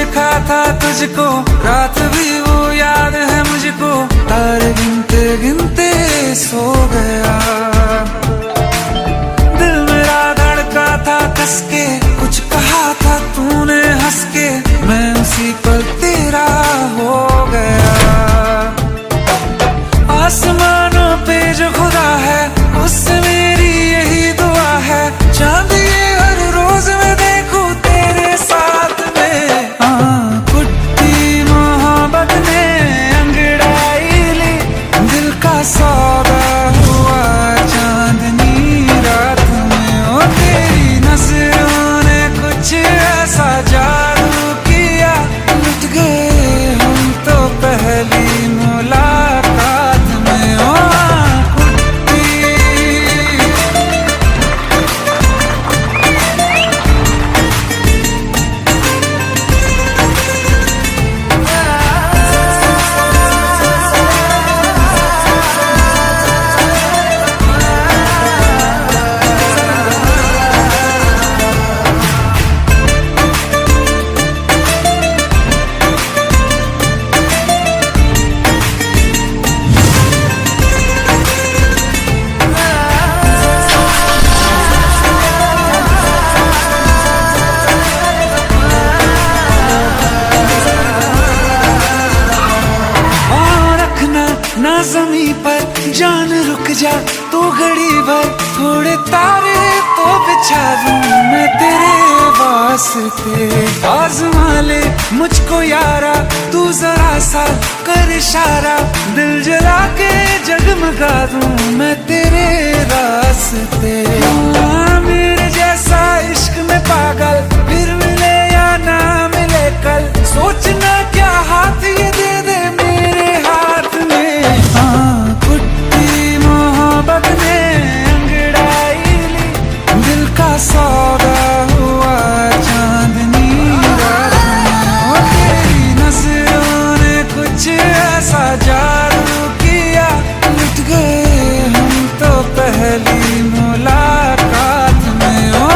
देखा था तुझको, रात भी वो याद है मुझको, तारे गिनते गिनते सो गया। दिल मेरा धड़का था कस के, कुछ कहा था तूने हंस के, मैं उसी पल तेरा हो गया। आसमानों पे जो खुदा है, उससे मेरी यही दुआ है, चांद ये हर रोज मैं देखूं तेरे साथ में। कुट्टी मोहब्बत ने अंगड़ाई ली, दिल का सौदा हुआ चांदनी रात में। ओ तेरी नजरों ने कुछ ऐसा जादू किया, लुट गए हम तो पहली मुलाकात में। ओ ना ज़मीं पर जान रुक जा तू घड़ी भर, थोड़े तारे तो बिछा दूं मैं तेरे वास्ते। आज़मा ले मुझको यारा, तू जरा सा कर इशारा, दिल जला के जगमगा दूं मैं तेरे रास्ते। मेरे जैसा इश्क में पागल फिर मिले या ना मिले कल, सोचना क्या हाथ ये दे दे मेरे हाथ में। कुट्टी मोहब्बत ने अंगड़ाई ली, दिल का सौदा हुआ चांदनी रात में। ओ तेरी नजरों ने कुछ ऐसा जादू किया, लुट गए हम तो पहली मुलाकात में। ओ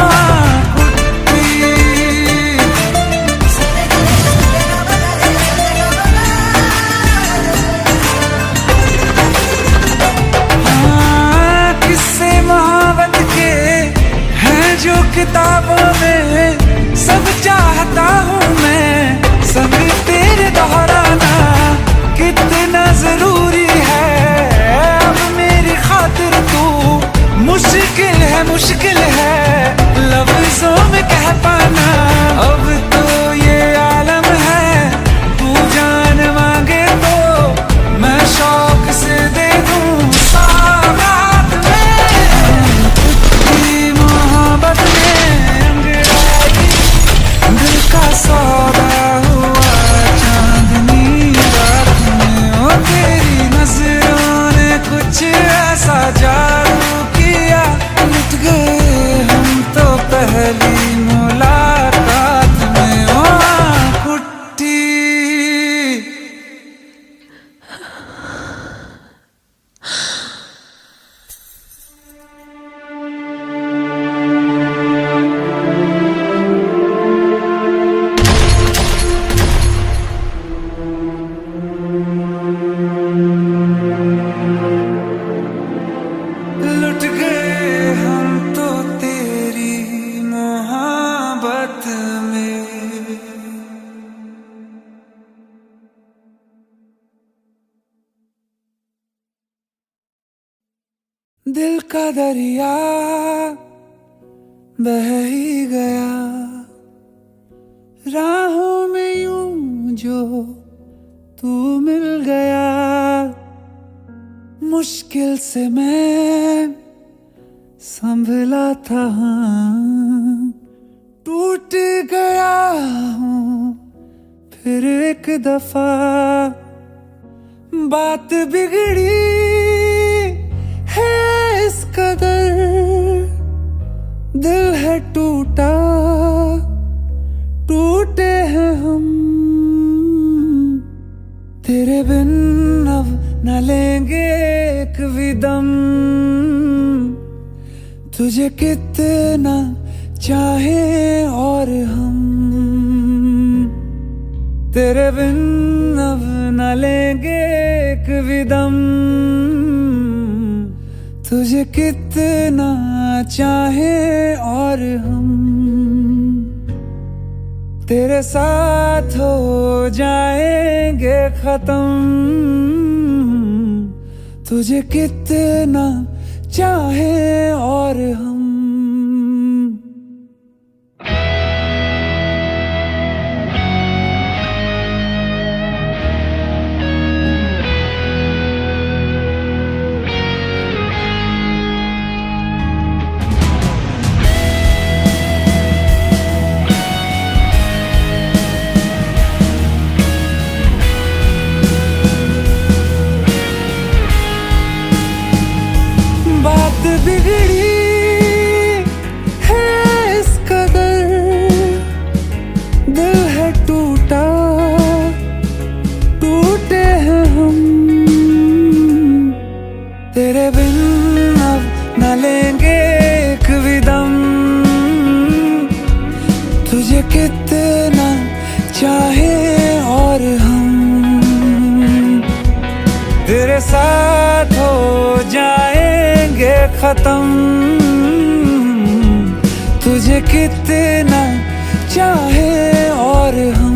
किताबों में सब चाहता हूँ मैं, सभी तेरे दोहराना कितना जरूरी है। अब मेरी खातिर तू मुश्किल है लफ्जों में कह पाना। अब तो ये आलम है, तू जान मांगे तो मैं शौक से दे दूँ सौगात में। कुट्टी मोहब्बत का सौदा हुआ चांदनी रात में। ओ तेरी नजरों ने कुछ ऐसा जादू किया, लुट गए हम तो पहली मुलाकात में। ओ कुट्टी दिल का दरिया बह ही गया, राहों में यूं जो तू मिल गया। मुश्किल से मैं संभला था, टूट गया हूँ फिर एक दफा। बात बिगड़ी है इस कदर, दिल है टूटा, टूटे हैं हम। तेरे बिन अब न लेंगे एक भी दम, तुझे कितना चाहे और हम। तेरे बिन अब न लेंगे एक भी दम, तुझे कितना चाहे और हम तेरे साथ हो जाएंगे खत्म, तुझे कितना चाहे और हम। बात बिगड़ी है इस कदर, दिल है टूटा, टूटे हैं हम, तेरे बिन अब न लेंगे एक भी दम, तुझे कितना चाहे और हम तेरे साथ हो जाएंगे खत्म, तुझे कितना चाहे और हम।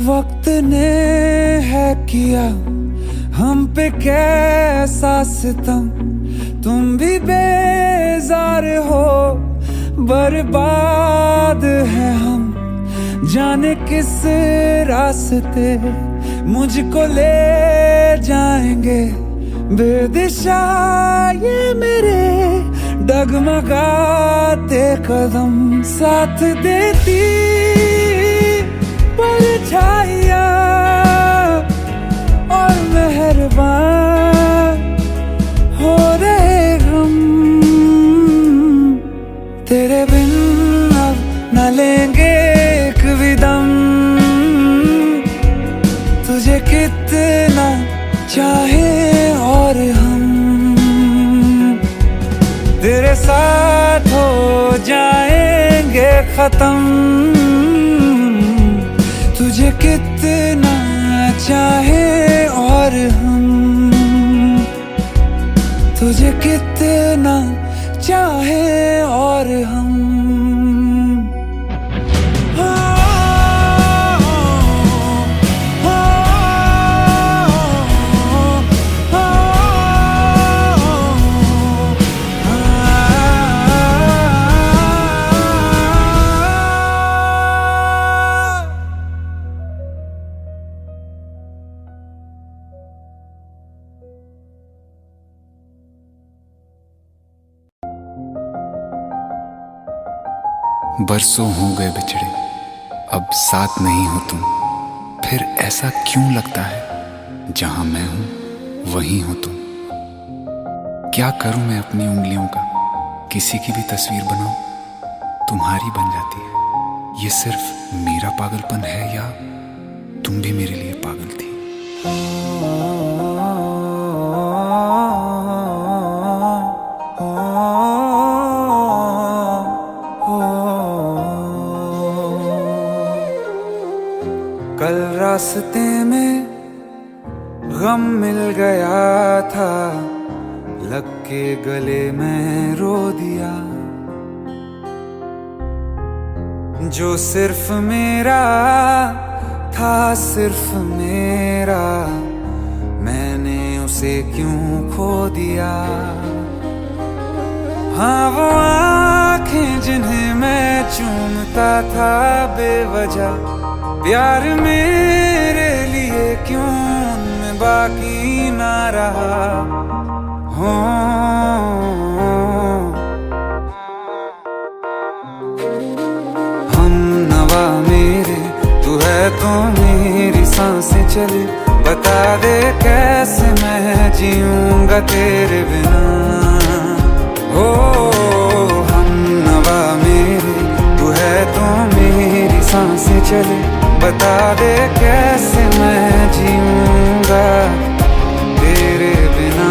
वक्त ने है किया हम पे कैसा सितम, तुम भी बेजार हो, बर्बाद है हम, जाने किस रास्ते मुझको ले जाएंगे बेदिशा ये मेरे डगमगाते कदम, साथ देती परछाइयाँ और मेहरबान हो रहे हम, तेरे बिन अब न लेंगे एक भी दम, तुझे कितना चाहे और हम तेरे साथ हो जाएंगे खत्म, तुझे कितना चाहे और हम तुझे कितना चाहे और हम। बरसों हो गए बिछड़े, अब साथ नहीं हो तुम, फिर ऐसा क्यों लगता है जहां मैं हूं वहीं हो तुम। क्या करूं मैं अपनी उंगलियों का, किसी की भी तस्वीर बनाऊं तुम्हारी बन जाती है। ये सिर्फ मेरा पागलपन है या तुम भी मेरे लिए पागल थी। कल रास्ते में गम मिल गया था, लग के गले में रो दिया, जो सिर्फ मेरा था सिर्फ मेरा, मैंने उसे क्यों खो दिया। हाँ वो आँखें जिन्हें मैं चूमता था बेवजह, प्यार मेरे लिए क्यों उनमें बाकी ना रहा। हो हम नवा मेरे, तू है तो मेरी सांसें चले, बता दे कैसे मैं जीऊंगा तेरे बिना। हो बता दे कैसे मैं जीऊंगा तेरे बिना।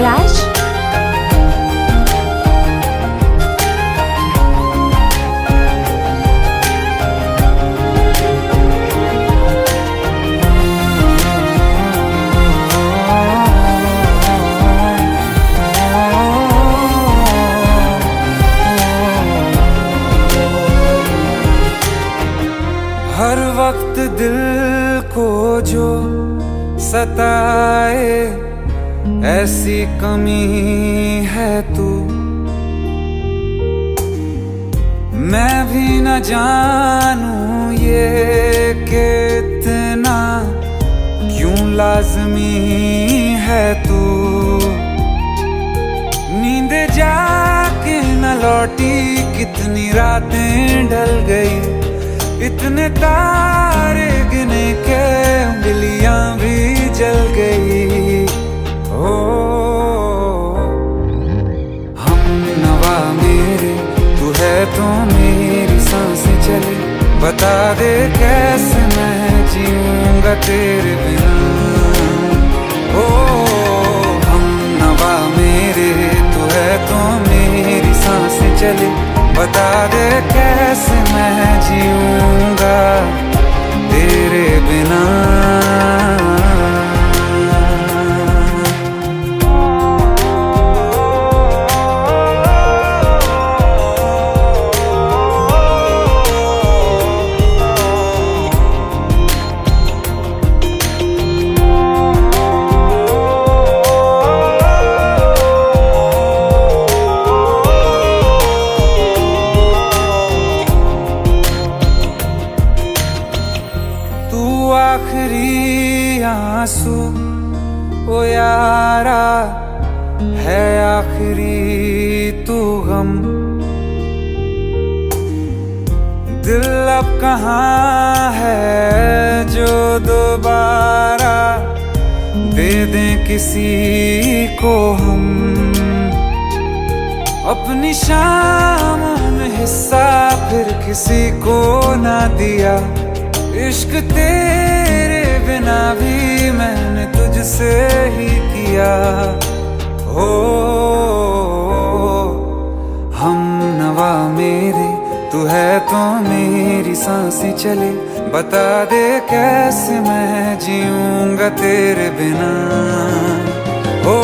राज, हर वक्त दिल को जो सताए ऐसी कमी है तू, मैं भी न जानूं ये कि इतना क्यों लाज़मी है तू। नींद जाके न लौटी कितनी रातें ढल गई, इतने तारे गिने के उंगलियां भी जल गई। ओ हम नवा मेरे तू है तो मेरी सांसें चले, बता दे कैसे मैं जीऊंगा तेरे बिना। ओ हम नवा मेरे तू है तो मेरी सांसें चले, बता दे कैसे मैं जीऊंगा तेरे बिना। आखिरी आंसू ओ यारा है, आखिरी तू गम। दिल अब कहाँ है जो दोबारा दे दें किसी को हम। अपनी शामों में हिस्सा फिर किसी को ना दिया, इश्क तेरे बिना भी मैंने तुझसे ही किया। हो हम नवा मेरे तू है तो मेरी सांसें चले, बता दे कैसे मैं जीऊंगा तेरे बिना। ओ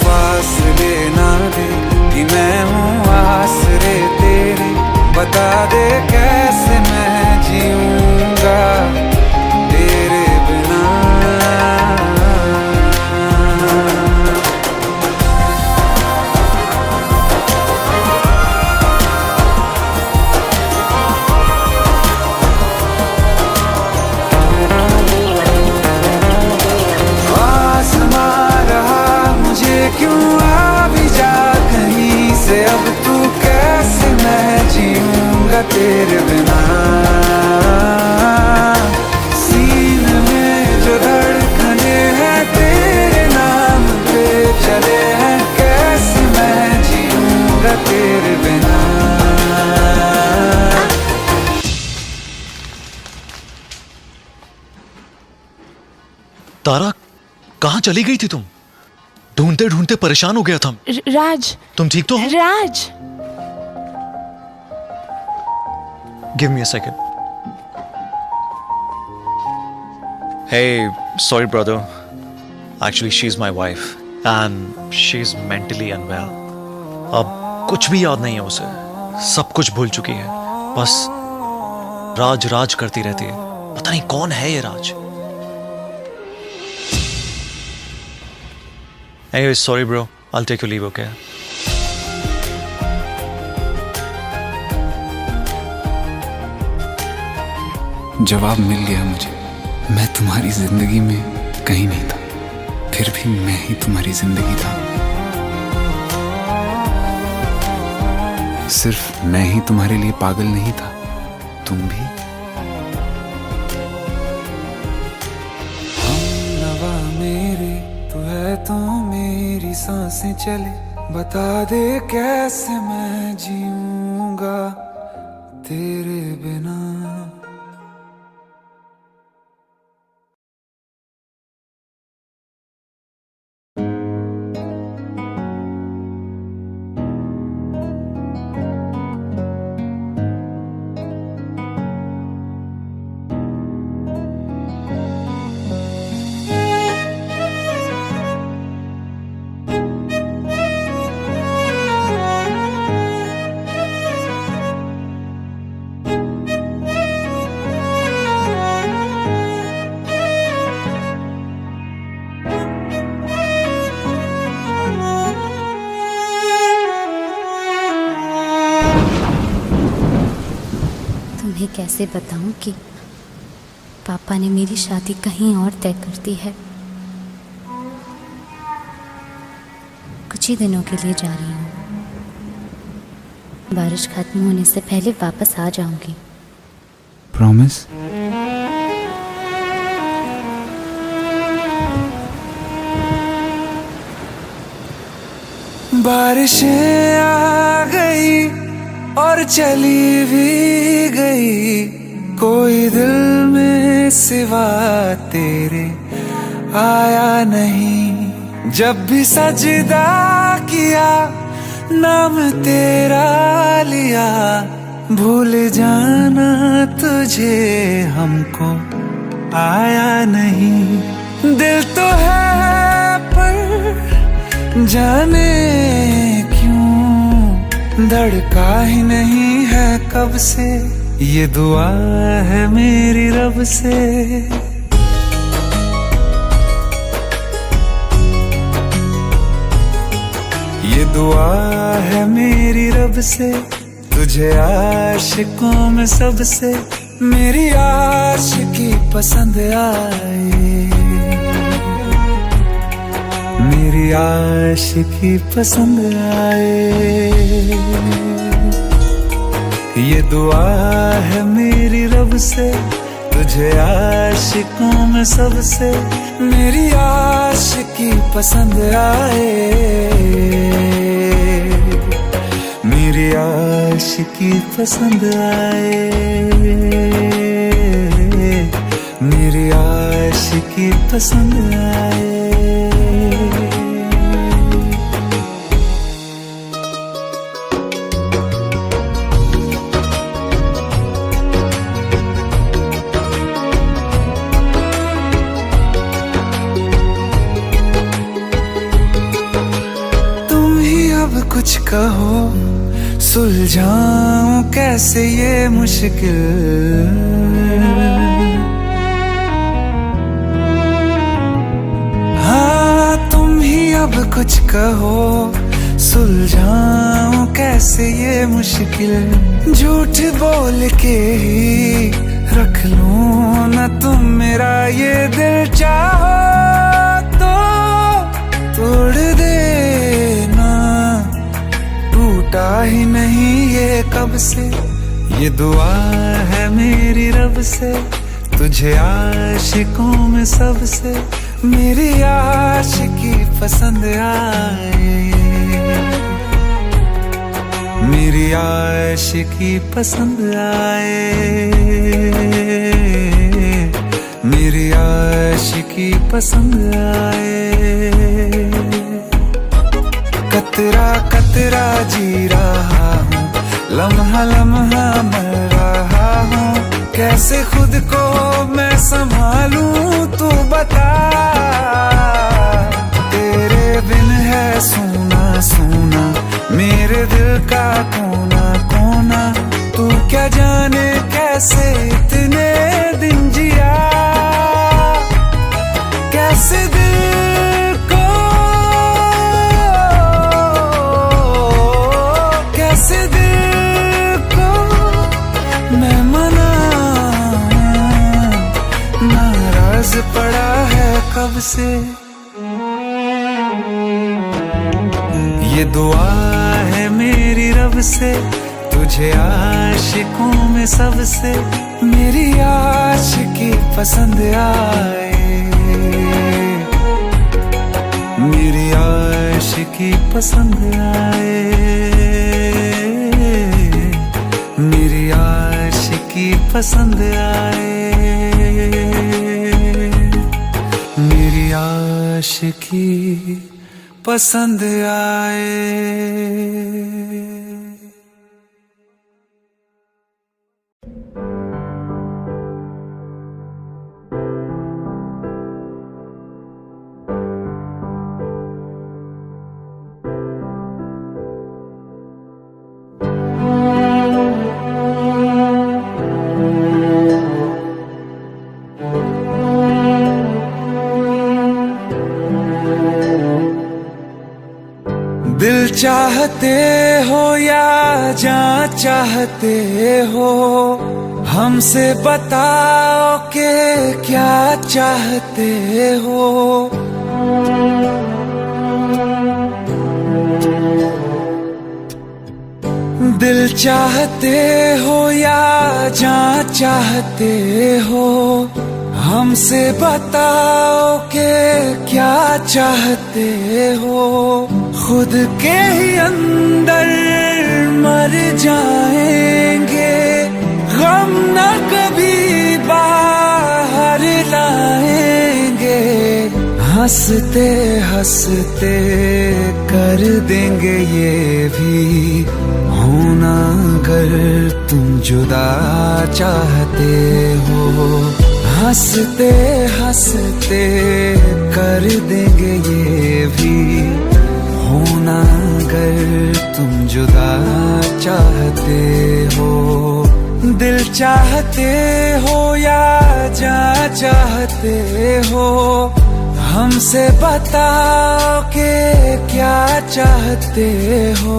फासले ना दे कि मैं हूँ आसरे तेरे, बता दे कैसे मैं जीऊंगा तेरे बिना। आसमां रहा मुझे क्यों आ भी जा कहीं से, अब तू कैसे मैं जीऊंगा तेरे बिना। सीने में जो धड़कने हैं तेरे नाम पे चले हैं, कैसे मैं जीऊंगा तेरे बिना। तारा, कहाँ चली गई थी तुम? ढूंढते ढूंढते परेशान हो गया था। राज, तुम ठीक तो हो? राज। Give me a second. Hey, sorry brother. Actually, she's my wife and she's mentally unwell. अब कुछ भी याद नहीं है उसे, सब कुछ भूल चुकी है। बस राज राज करती रहती है। पता नहीं कौन है ये राज। Anyway, sorry bro. I'll take your leave, okay? जवाब मिल गया मुझे। मैं तुम्हारी जिंदगी में कहीं नहीं था, फिर भी मैं ही तुम्हारी जिंदगी था। सिर्फ मैं ही तुम्हारे लिए पागल नहीं था, तुम भी। हम नवा मेरे तू है तो मेरी सांसें चले, बता दे कैसे मैं जीऊंगा तेरे बिना। तुम्हें कैसे बताऊं कि पापा ने मेरी शादी कहीं और तय कर दी है। कुछ ही दिनों के लिए जा रही हूँ। बारिश खत्म होने से पहले वापस आ जाऊंगी। प्रॉमिस? बारिशें आ गई और चली भी गई, कोई दिल में सिवा तेरे आया नहीं। जब भी सजदा किया नाम तेरा लिया, भूल जाना तुझे हमको आया नहीं। दिल तो है पर जाने क्यों धड़का ही नहीं है कब से, ये दुआ है मेरी रब से। ये दुआ है मेरी रब से, तुझे आशिकों में सबसे मेरी आशिकी पसंद आए, मेरी आशिकी पसंद आए। ये दुआ है मेरी रब से, तुझे आशिकों में सबसे मेरी आशिकी पसंद आए, मेरी आशिकी पसंद आए, मेरी आशिकी पसंद आए। कुछ कहो सुलझाऊं कैसे ये मुश्किल, हाँ तुम ही अब कुछ कहो सुलझाऊं कैसे ये मुश्किल। झूठ बोल के ही रख लूं ना तुम मेरा ये दिल, चाहो तो तोड़ देना, टूटा ही नहीं ये कब से। ये दुआ है मेरी रब से, तुझे आशिकों में सबसे मेरी आशिकी पसंद आए, मेरी आशिकी पसंद आए, मेरी आशिकी पसंद आए। कतरा कतरा जी रहा हूँ, लम्हा लम्हा मर रहा हूँ, कैसे खुद को मैं संभालूं तू बता। तेरे बिन है सूना सूना मेरे दिल का कोना कोना, तू क्या जाने कैसे इतने दिन जिया, कैसे दिल को कैसे दिल को मैं मनाऊं, नाराज पड़ा है कब से। ये दुआ है मेरी रब से, तुझे आशिकों में सबसे मेरी आशिकी पसंद आए, मेरी आशिकी पसंद आए, मेरी आशिकी पसंद आए, मेरी आशिकी पसंद आए। दिल चाहते हो या जान चाहते हो, हमसे बताओ कि क्या चाहते हो। दिल चाहते हो या जान चाहते हो, हमसे बताओ कि क्या चाहते हो। खुद के ही अंदर मर जाएंगे, गम न कभी बाहर लाएंगे। हंसते हंसते कर देंगे ये भी, होना अगर तुम जुदा चाहते हो। हंसते हंसते कर देंगे ये भी, होना अगर तुम जुदा चाहते हो। दिल चाहते हो या जान चाहते हो, हमसे बताओ कि क्या चाहते हो।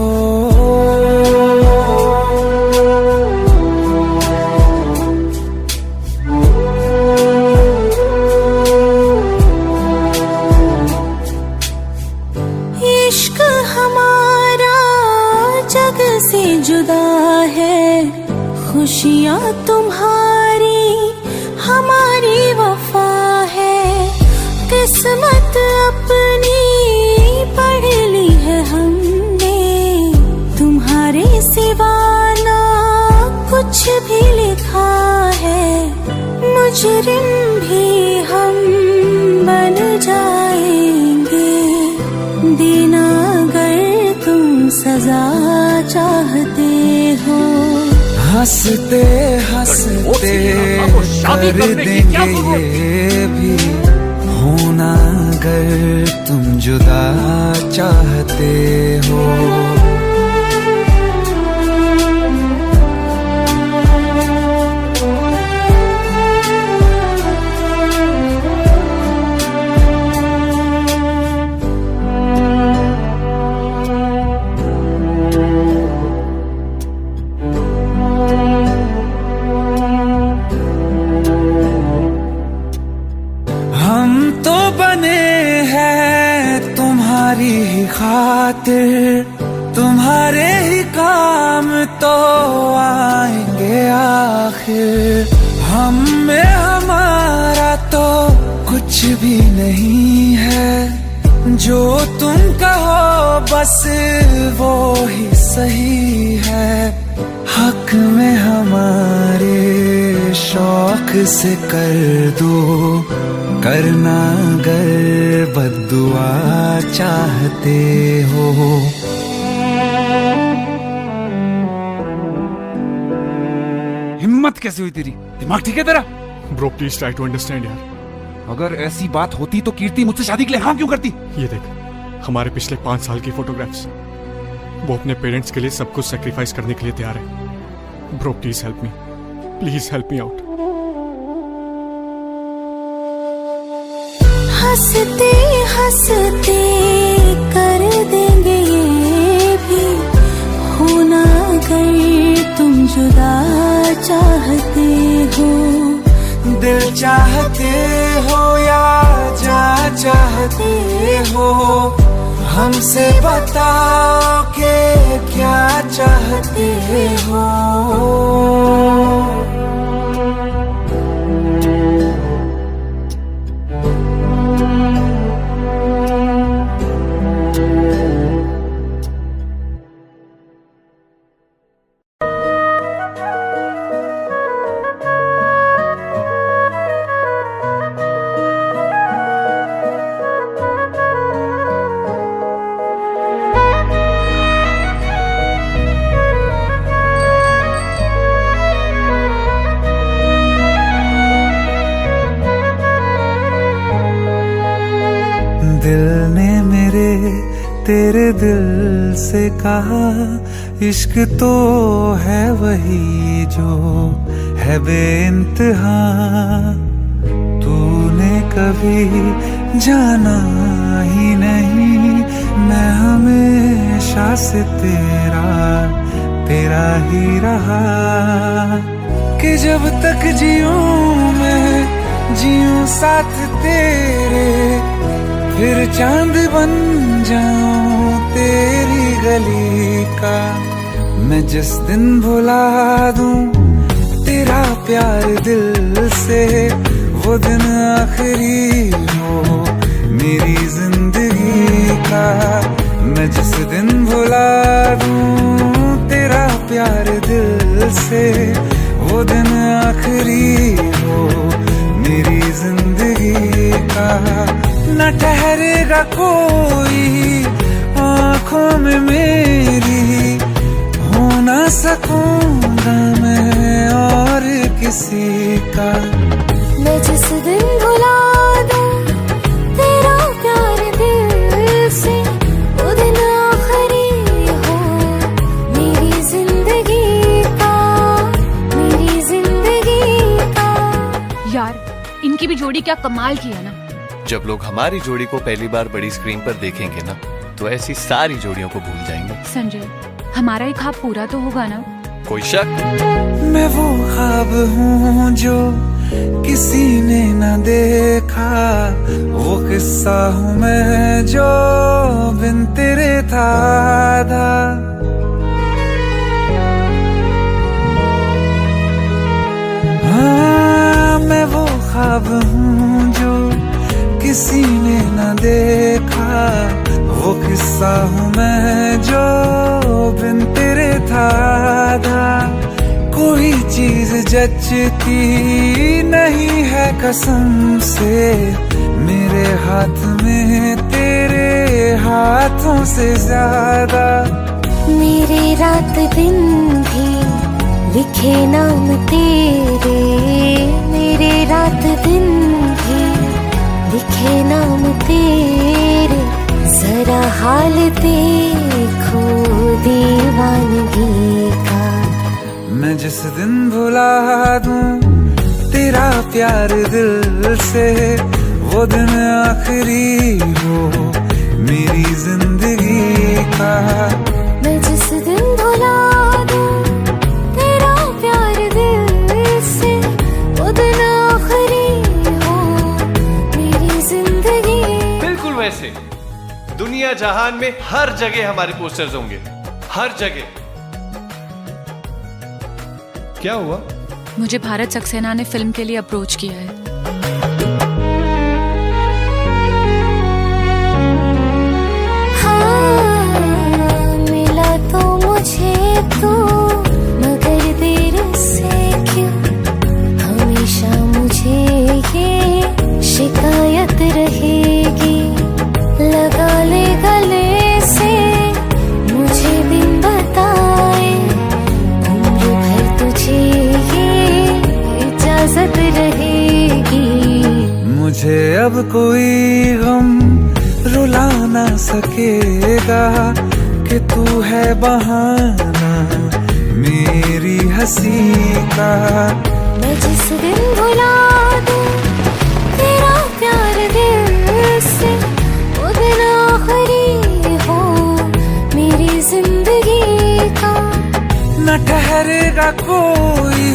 इश्क हमारा जग से जुदा है, खुशियाँ तुम्हारी हमारी वफा है। किस्मत अपनी पढ़ ली है हमने, तुम्हारे सिवा ना कुछ भी लिखा है। मुजरिम भी हम बन जाएंगे, देना अगर तुम सजा चाहते हो। हंसते हंसते कर देंगे ये भी, होना अगर तुम जुदा चाहते हो। तुम्हारी ही खातिर, तुम्हारे ही काम तो आएंगे आखिर। हम में हमारा तो कुछ भी नहीं है, जो तुम कहो बस वो ही सही है। हक में हमारे शौक से कर दो, करना अगर बद्दुआ चाहते हो। हिम्मत कैसे हुई तेरी? दिमाग ठीक है तेरा? Bro please try to understand यार। अगर ऐसी बात होती तो कीर्ति मुझसे शादी के लिए हाँ क्यों करती? ये देख, हमारे पिछले 5 साल की फोटोग्राफ्स, वो अपने पेरेंट्स के लिए सब कुछ सेक्रीफाइस करने के लिए तैयार है। Bro please help me, please help me out. हंसते हंसते कर देंगे ये भी, होना अगर तुम जुदा चाहते हो। दिल चाहते हो या जान चाहते हो, हमसे बताओ कि क्या चाहते हो। तेरे दिल से कहा इश्क तो है वही जो है बेइंतहा। तूने कभी जाना ही नहीं मैं हमेशा से तेरा ही रहा। कि जब तक जीऊं मैं जीऊं साथ तेरे, फिर चांद बन जाऊं तेरी गली का। मैं जिस दिन भुला दूं तेरा प्यार दिल से, वो दिन आखिरी हो मेरी जिंदगी का। मैं जिस दिन भुला दूं तेरा प्यार दिल से, वो दिन आखिरी हो मेरी जिंदगी का। न ठहरेगा कोई आँखों में मेरी, हो ना सकूंगा मैं और किसी का। मैं जिस दिन भुला दूं तेरा प्यार दिल से, वो दिन आखिरी हो मेरी जिंदगी का, मेरी जिंदगी का। यार इनकी भी जोड़ी क्या कमाल की है ना। जब लोग हमारी जोड़ी को पहली बार बड़ी स्क्रीन पर देखेंगे ना, तो ऐसी सारी जोड़ियों को भूल जाएंगे। संजय, हमारा एक ख्वाब पूरा तो होगा ना? कोई शक? मैं वो ख्वाब हूँ जो किसी ने न देखा, वो किस्सा हूँ मैं जो बिन तेरे था आधा। हाँ, मैं वो ख्वाब हूँ जो किसी ने न देखा, वो किस्सा हूँ मैं जो बिन तेरे था आधा। कोई चीज जचती नहीं है कसम से मेरे हाथ में तेरे हाथों से ज्यादा। मेरे रात दिन भी लिखे नाम तेरे, मेरे रात दिन भी लिखे नाम तेरे। जरा हाल देखो दीवानगी का। मैं जिस दिन भुला दूं तेरा प्यार दिल से, वो दिन आखिरी हो मेरी जिंदगी का। मैं जिस दिन भुला दूं तेरा प्यार दिल से, वो दिन आखिरी हो मेरी जिंदगी। बिल्कुल वैसे दुनिया जहान में हर जगह हमारे पोस्टर्स होंगे, हर जगह। क्या हुआ? मुझे भारत सक्सेना ने फिल्म के लिए अप्रोच किया है। हाँ, मिला तो मुझे तो, मगर देर से क्यों हमेशा मुझे ये शिकायत रहेगी। लगा ले गले से मुझे बिन बताए, उम्र भर तुझे ये इजाजत रहेगी। मुझे अब कोई गम रुला ना सकेगा कि तू है बहाना मेरी हंसी का। मैं जिस दिन भुला दूं तेरा प्यार दिल से, वो दिन आखिरी हो मेरी जिंदगी का। न ठहरेगा कोई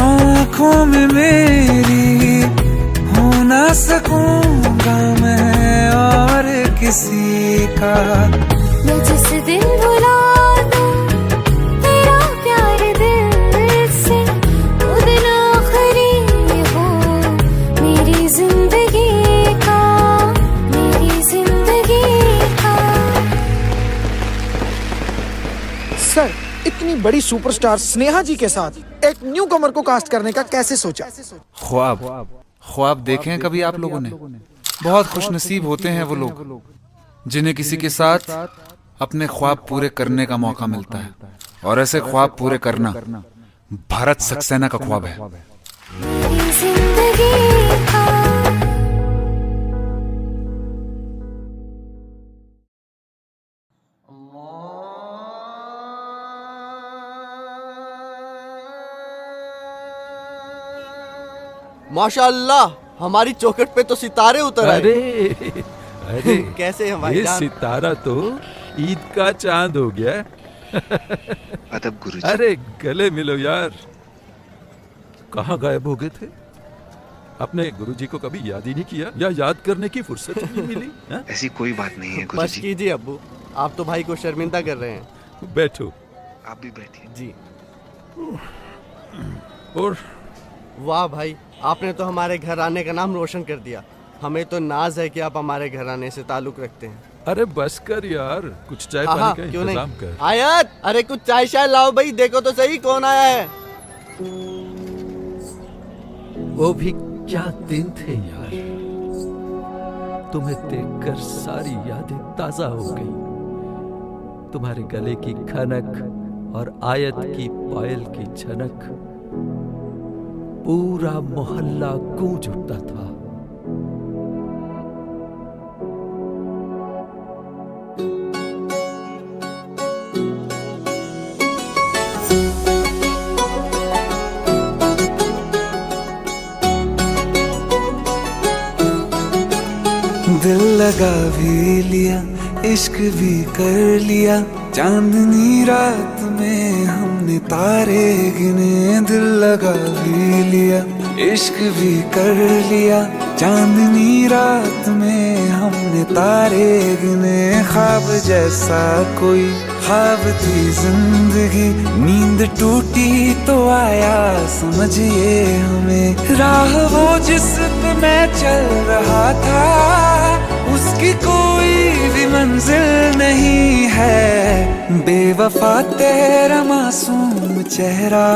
आँखों में मेरी, हो ना सकूंगा मैं और किसी का। मैं जिस दिन भुला दूं तेरा प्यार दिल से, वो दिन आखिरी हो मेरी जिंदगी का, मेरी जिंदगी का। सर, इतनी बड़ी सुपरस्टार स्नेहा जी के साथ एक न्यू कमर को कास्ट करने का कैसे सोचा? ख्वाब देखे हैं कभी आप लोगों ने? बहुत खुशनसीब होते हैं वो लोग जिन्हें किसी के साथ अपने ख्वाब पूरे करने का मौका मिलता है। और ऐसे ख्वाब पूरे करना भारत सक्सेना का ख्वाब है। मेरी जिंदगी का। माशाअल्लाह, हमारी चौखट पे तो सितारे उतर आए। अरे अरे कैसे हैं भाईजान? ये सितारा तो ईद का चांद हो गया। अदब गुरुजी। अरे गले मिलो यार। कहाँ गायब हो गए थे? अपने गुरुजी को कभी याद ही नहीं किया या याद करने की फुर्सत ही नहीं मिली? हा? ऐसी कोई बात नहीं है बस गुरुजी। कीजिए अब्बू, आप तो भाई को शर्मिंदा कर रहे हैं। बैठो। आप भी बैठिए। जी। और वाह भाई, आपने तो हमारे घराने का नाम रोशन कर दिया। हमें तो नाज है कि आप हमारे घराने से ताल्लुक रखते हैं। अरे बस कर यार, कुछ चाय हाँ, पानी का क्यों इंतजाम नहीं? कर। आयत, अरे कुछ चाय शाय लाओ भाई, देखो तो सही कौन आया है। वो भी क्या दिन थे यार। तुम्हें देखकर सारी यादें ताजा हो गई। तुम्हारे गले की खनक और आयत की पायल की झनक, पूरा मोहल्ला गूंज उठता था। दिल लगा भी लिया, इश्क भी कर लिया, चांदनी रात में हमने तारे गिने। दिल लगा भी लिया, इश्क भी कर लिया, चांदनी रात में हमने तारे गिने। ख्वाब जैसा कोई ख्वाब थी जिंदगी, नींद टूटी तो आया समझिए हमें। राह वो जिस पे मैं चल रहा था, उसकी कोई भी मंजिल नहीं है। बेवफा तेरा मासूम चेहरा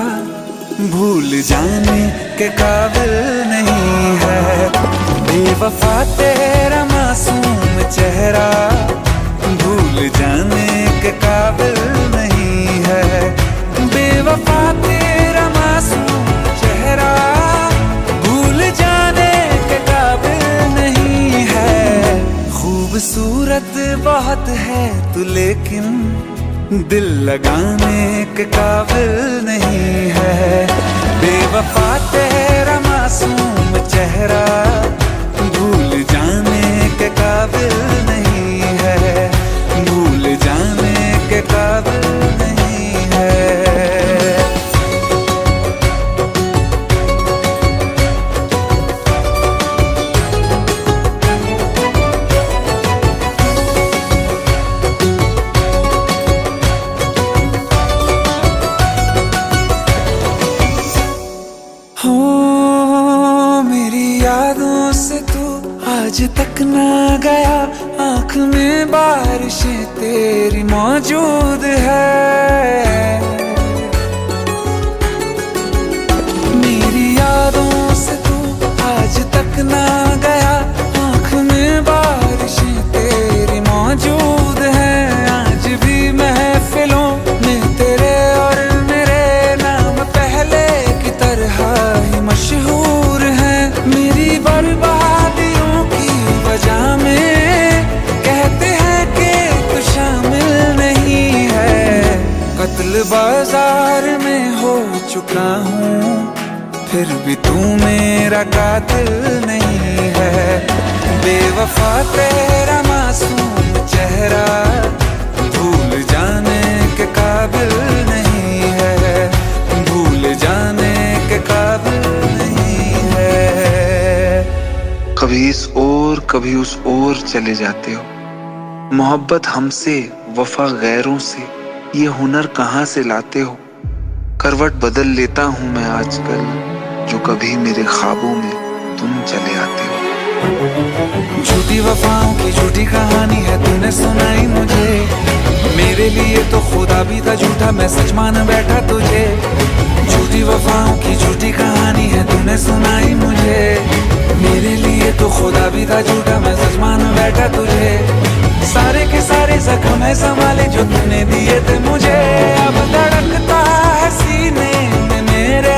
भूल जाने के काबिल नहीं है। बेवफा तेरा मासूम चेहरा भूल जाने के काबिल नहीं है। बेवफा तेरा मासूम चेहरा भूल जाने के काबिल नहीं है। खूबसूरत बहुत है तू लेकिन दिल लगाने के काबिल नहीं है। बेवफा तेरा मासूम चेहरा भूल जाने के काबिल नहीं है। भूल जाने के काबिल नहीं है। आज तक ना गया, आँख में बारिशें तेरी मौजूद है। मेरी यादों से तू आज तक ना गया, आँख में बारिशें तेरी मौजूद है। आज भी महफिलों में तेरे और मेरे नाम पहले की तरह ही मशहूर है। मेरी बर्बादियों की वजह में कहते हैं कि तू शामिल नहीं है। कत्ल बाजार में हो चुका हूँ, फिर भी तू मेरा कातिल नहीं है। बेवफा तेरा मासूम चेहरा भूल जाने के काबिल नहीं है। भूल जाने के काबिल नहीं है। कभी इस ओर कभी उस ओर चले जाते हो। मोहब्बत हमसे, वफा गैरों से, ये हुनर कहाँ से लाते हो। करवट बदल लेता हूँ मैं आजकल, जो कभी मेरे ख्वाबों में तुम चले आते हो। झूठी वफाओं की झूठी कहानी है तूने सुनाई मुझे। मेरे लिए तो खुदा भी था झूठा, मैं सच मान बैठा तुझे। झूठी वफाओं की झूठी कहानी है तूने सुनाई मुझे। मेरे लिए तो खुदा भी था झूठा, मैं सच मान बैठा तुझे। सारे के सारे जख्म है संभाले जो तूने दिए थे मुझे। अब धड़कता है सीने में मेरे,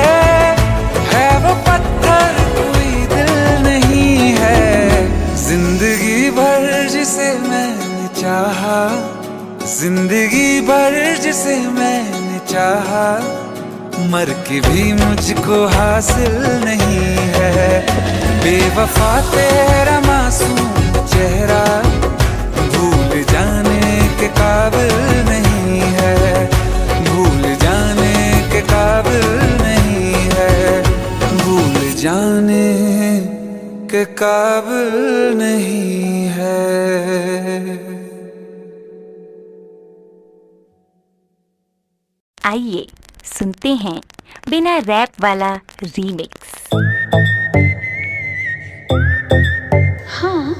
है वो पत्थर कोई दिल नहीं है। जिंदगी भर जिसे मैंने चाहा, जिंदगी भर जिसे मैंने चाहा, मर के भी मुझको हासिल नहीं है। बेवफा तेरा मासूम चेहरा भूल जाने के काबिल नहीं है, भूल जाने के काबिल नहीं है, भूल जाने के काबिल नहीं है। आइए सुनते हैं बिना रैप वाला रीमिक्स। हाँ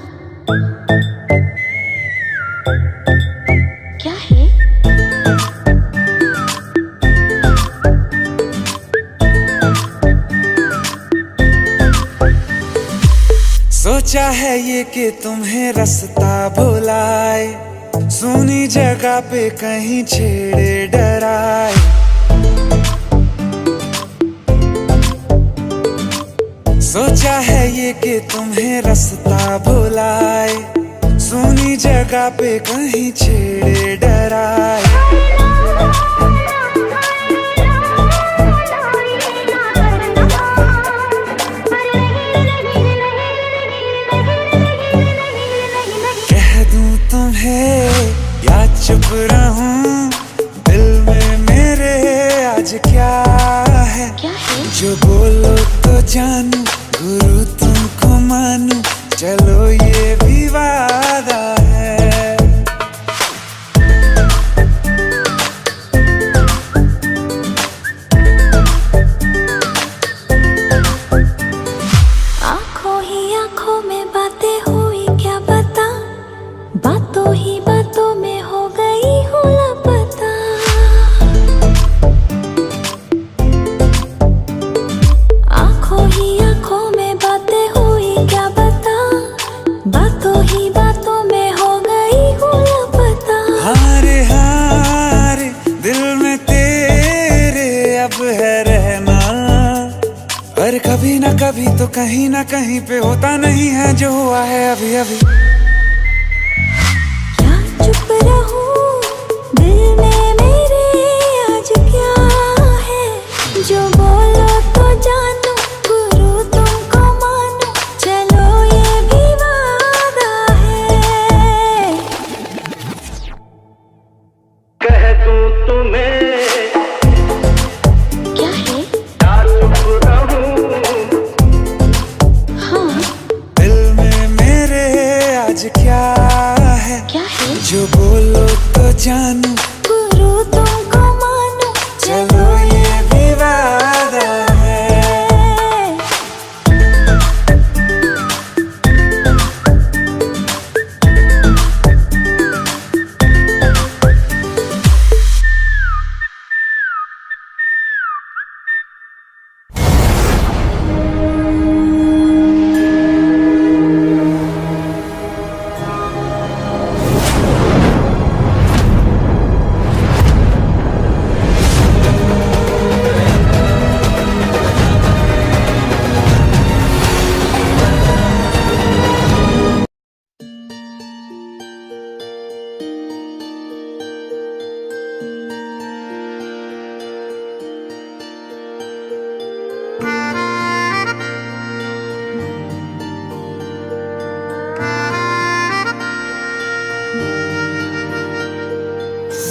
क्या है? सोचा है ये कि तुम्हें रास्ता भुलाए, सुनी जगह पे कहीं छेड़े डराए। सोचा है ये कि तुम्हें रास्ता भुलाए, सुनी जगह पे कहीं छेड़े डराए। कह दूं तुम्हें या चुप रहूं, दिल में मेरे आज क्या है? जो बोलो तो जानू, गुरु तुमको मानू, चलो ये भी वादा है। आंखों ही आंखों में बातें हुई क्या बता, बातों ही बातों में हो गई हूँ लापता। आंखों ही आंखों में बातें हुई क्या बता, बातों ही बातों में हो गई हूँ लापता। हारे हारे दिल में तेरे अब है रहना, पर कभी ना कभी तो कहीं ना कहीं पे होता नहीं है जो हुआ है अभी अभी। चुप रहूं, दिल में मेरे आज क्या है? जो बोलो तो जानू, गुरु तुमको मानू, चलो ये भी वादा है। कह दूं तुम्हें क्या है? या चुप रहूं, हाँ दिल में मेरे आज क्या है? क्या है? जो बोलो तो जानू, गुरु तुमको मानू, चलो ये भी वादा है।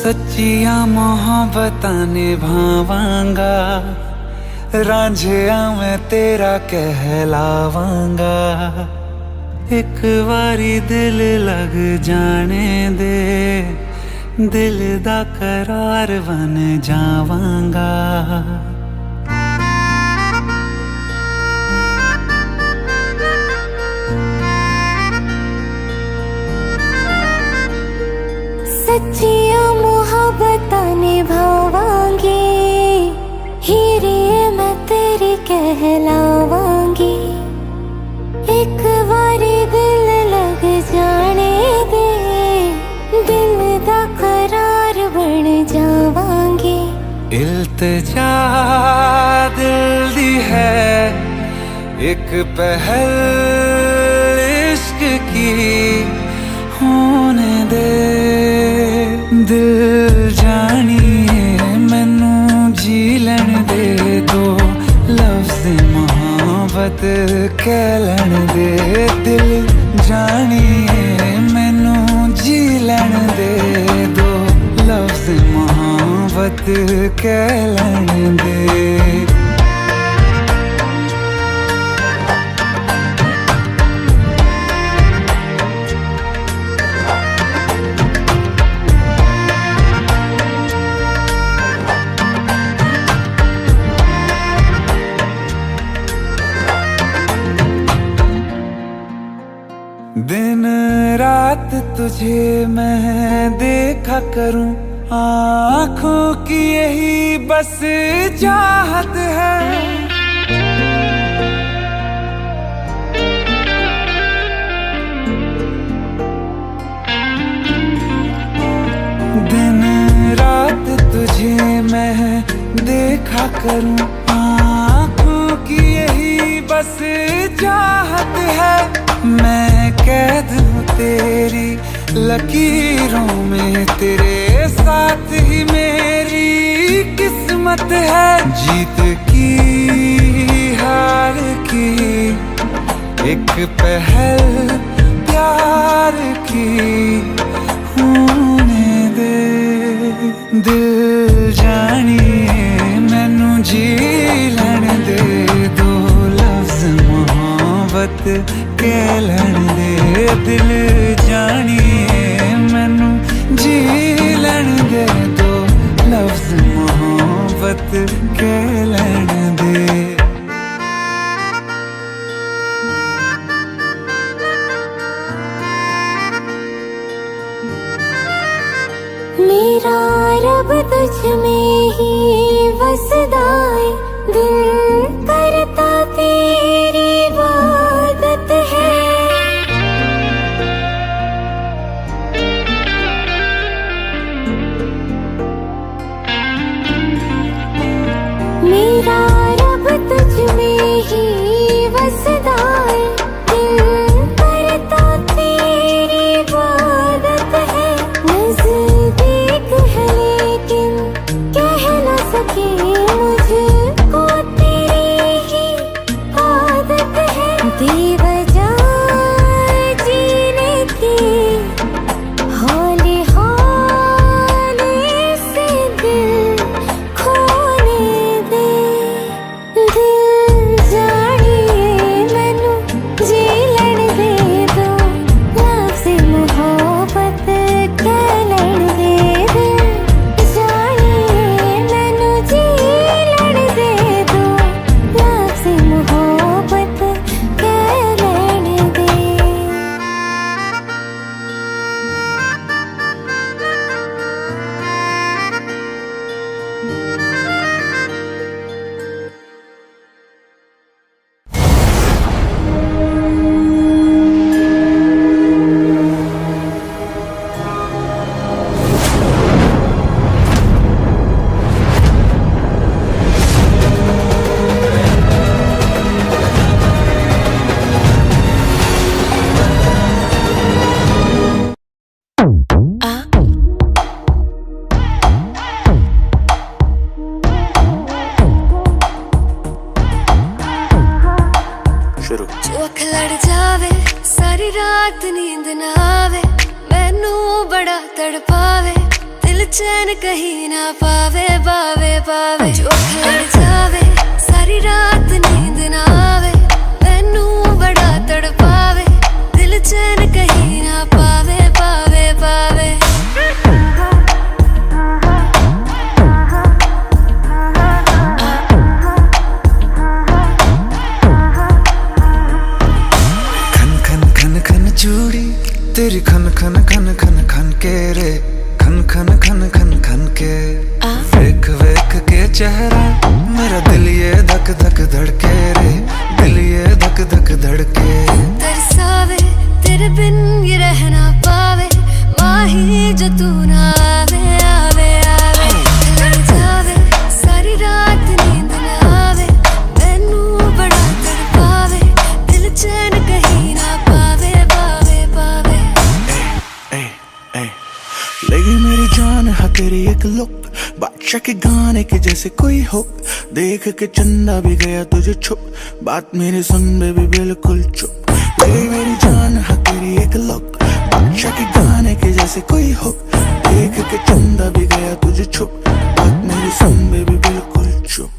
सच्चिया मोहब्बतां निभावांगा, रांझिया मैं तेरा कहलावांगा। एक बारी दिल लग जाने दे, दिल दा करार बन जावांगा। सच्चिया मोहब्बतां निभावांगी, हीरिए मैं तेरी कहलावांगी। एक बारी दिल लग जाने दे, दिल दा करार बन जावांगी। इल्तिजा दिल दी है एक पहल इश्क की, होने दे दिल जानिए मैनू जी लैण दे। मोहब्बत कह लैण दे दिल जानिए मैनू जी लैण दे दो लफ्ज मोहब्बत कह लैण दे दिन रात तुझे मैं देखा करूं आँखों की यही बस चाहत है दिन रात तुझे मैं देखा करूं आँखों की यही बस चाहत है मैं कैद हूँ तेरी लकीरों में तेरे साथ ही मेरी किस्मत है जीत की हार की एक पहल प्यार की होने दे दिल जानिए मैनू जी लैण दे दो लफ्ज मोहब्बत कह लैण दे दिल जानिए मैनू जी लैण दे दो लफ्ज मोहब्बत कह लैण दे मेरा रब तुझ में ही वसदा है दिल करता तेरी इबादत है मेरा रब तुझ में ही वसदा है दिल करता तेरी इबादत है नज़दीक है लेकिन कह न सके मुझको तेरी ही आदत है बेवजह जीने की हौले हौले से दिल खोने दे दिल जानिए मैनू जी लैण दे दो लफ्ज़ मोहब्बत कह लैण दे दिल जानिए मैनू जी लैण दे दो लफ्ज़ मोहब्बत कह लैण दे जो अख लड़ जावे सारी रात नींद ना आवे मैनू बड़ा तड़पावे दिल चैन कहीं ना पावे पावे पावे जो अख लड़ जावे सारी रात नींद ना आवे मैनू बड़ा तड़पावे दिल चैन कहीं ना पावे पावे पावे चूड़ी तेरी खन खन खन खन खन के रे खन खन खन खन खन के वेख वेख के चेहरा मेरा दिल ये धक धक धड़के रे दिल ये धक धक धड़के तरसावे तेरे बिन ये रह ना पावे माही जो तू ना आवे आवे आवे लड़ जावे सारी रात नींद ना आवे मैनू बड़ा तड़पावे दिल चैन कहीं ना पावे पावे पावे लगी मेरी जान है तेरी एक लुक बादशाह के गाने के जैसे कोई हो, देख के चंदा भी गया तुझे छुप, बात मेरी सुन बेबी बिल्कुल चुप, मेरी जान है तेरी एक लुक, बादशाह के गाने के जैसे कोई हो, देख के चंदा भी गया तुझे छुप, बात मेरी सुन बेबी बिल्कुल चुप।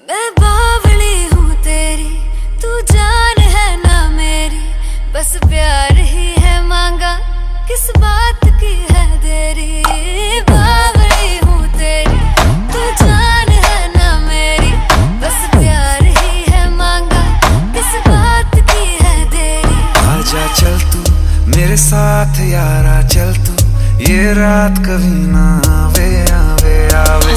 मैं बावली हूँ तेरी, तू जान है ना मेरी, बस प्यार ही है मांगा, किस बात की है देरी। बावली हूँ तेरी, तू जान है ना मेरी, बस प्यार ही है मांगा, किस बात की है देरी। आजा चल तू मेरे साथ यारा, चल तू ये रात कभी ना आवे आवे आवे।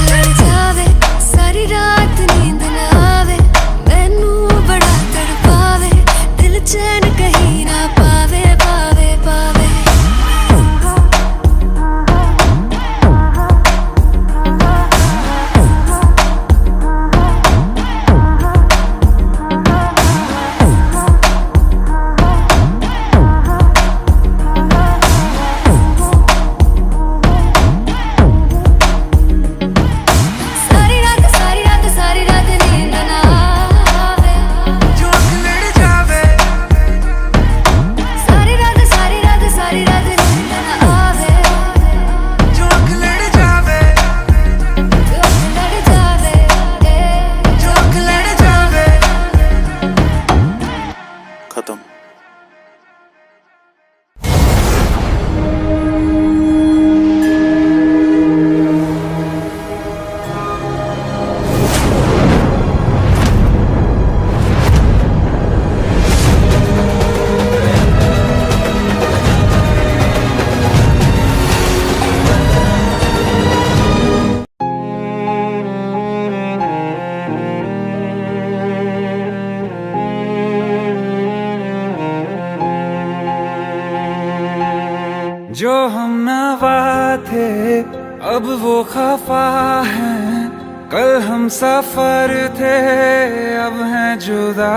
लड़ जावे सारी रात नींद ना आवे, मैनू बड़ा तड़पावे, दिल चैन कहीं ना पावे पावे पावे। जो हम नवा थे अब वो खफा हैं, कल हम सफर थे अब हैं जुदा,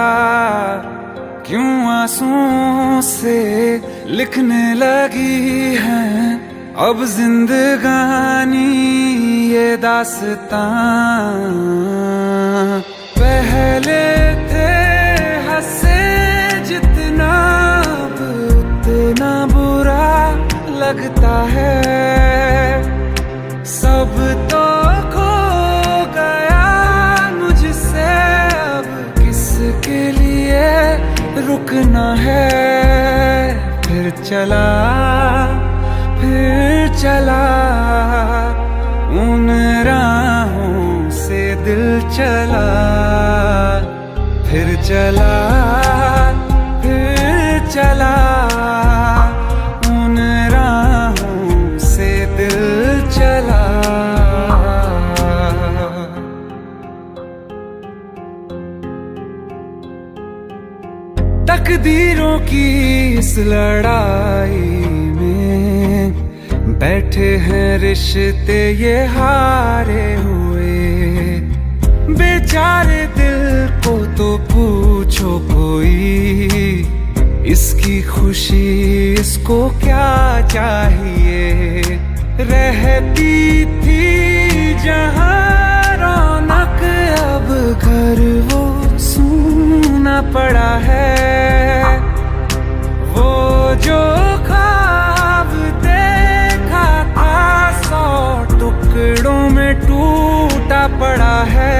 क्यों आंसुओं से लिखने लगी हैं अब जिंदगानी ये दास्तां। पहले थे हंसे जितना अब उतना बुरा लगता है, सब तो खो गया मुझसे अब किसके लिए रुकना है। फिर चला उन राहों से दिल चला, फिर चला उन राहों से दिल चला। तकदीरों की इस लड़ाई में बैठे हैं रिश्ते ये हारे हुए, बेचारे दिल को तो पूछो कोई, इसकी खुशी इसको क्या चाहिए। रहती थी जहाँ रौनक अब घर वो सूना पड़ा है, वो जो ख्वाब देखा था 100 टुकड़ों में टूटा पड़ा है।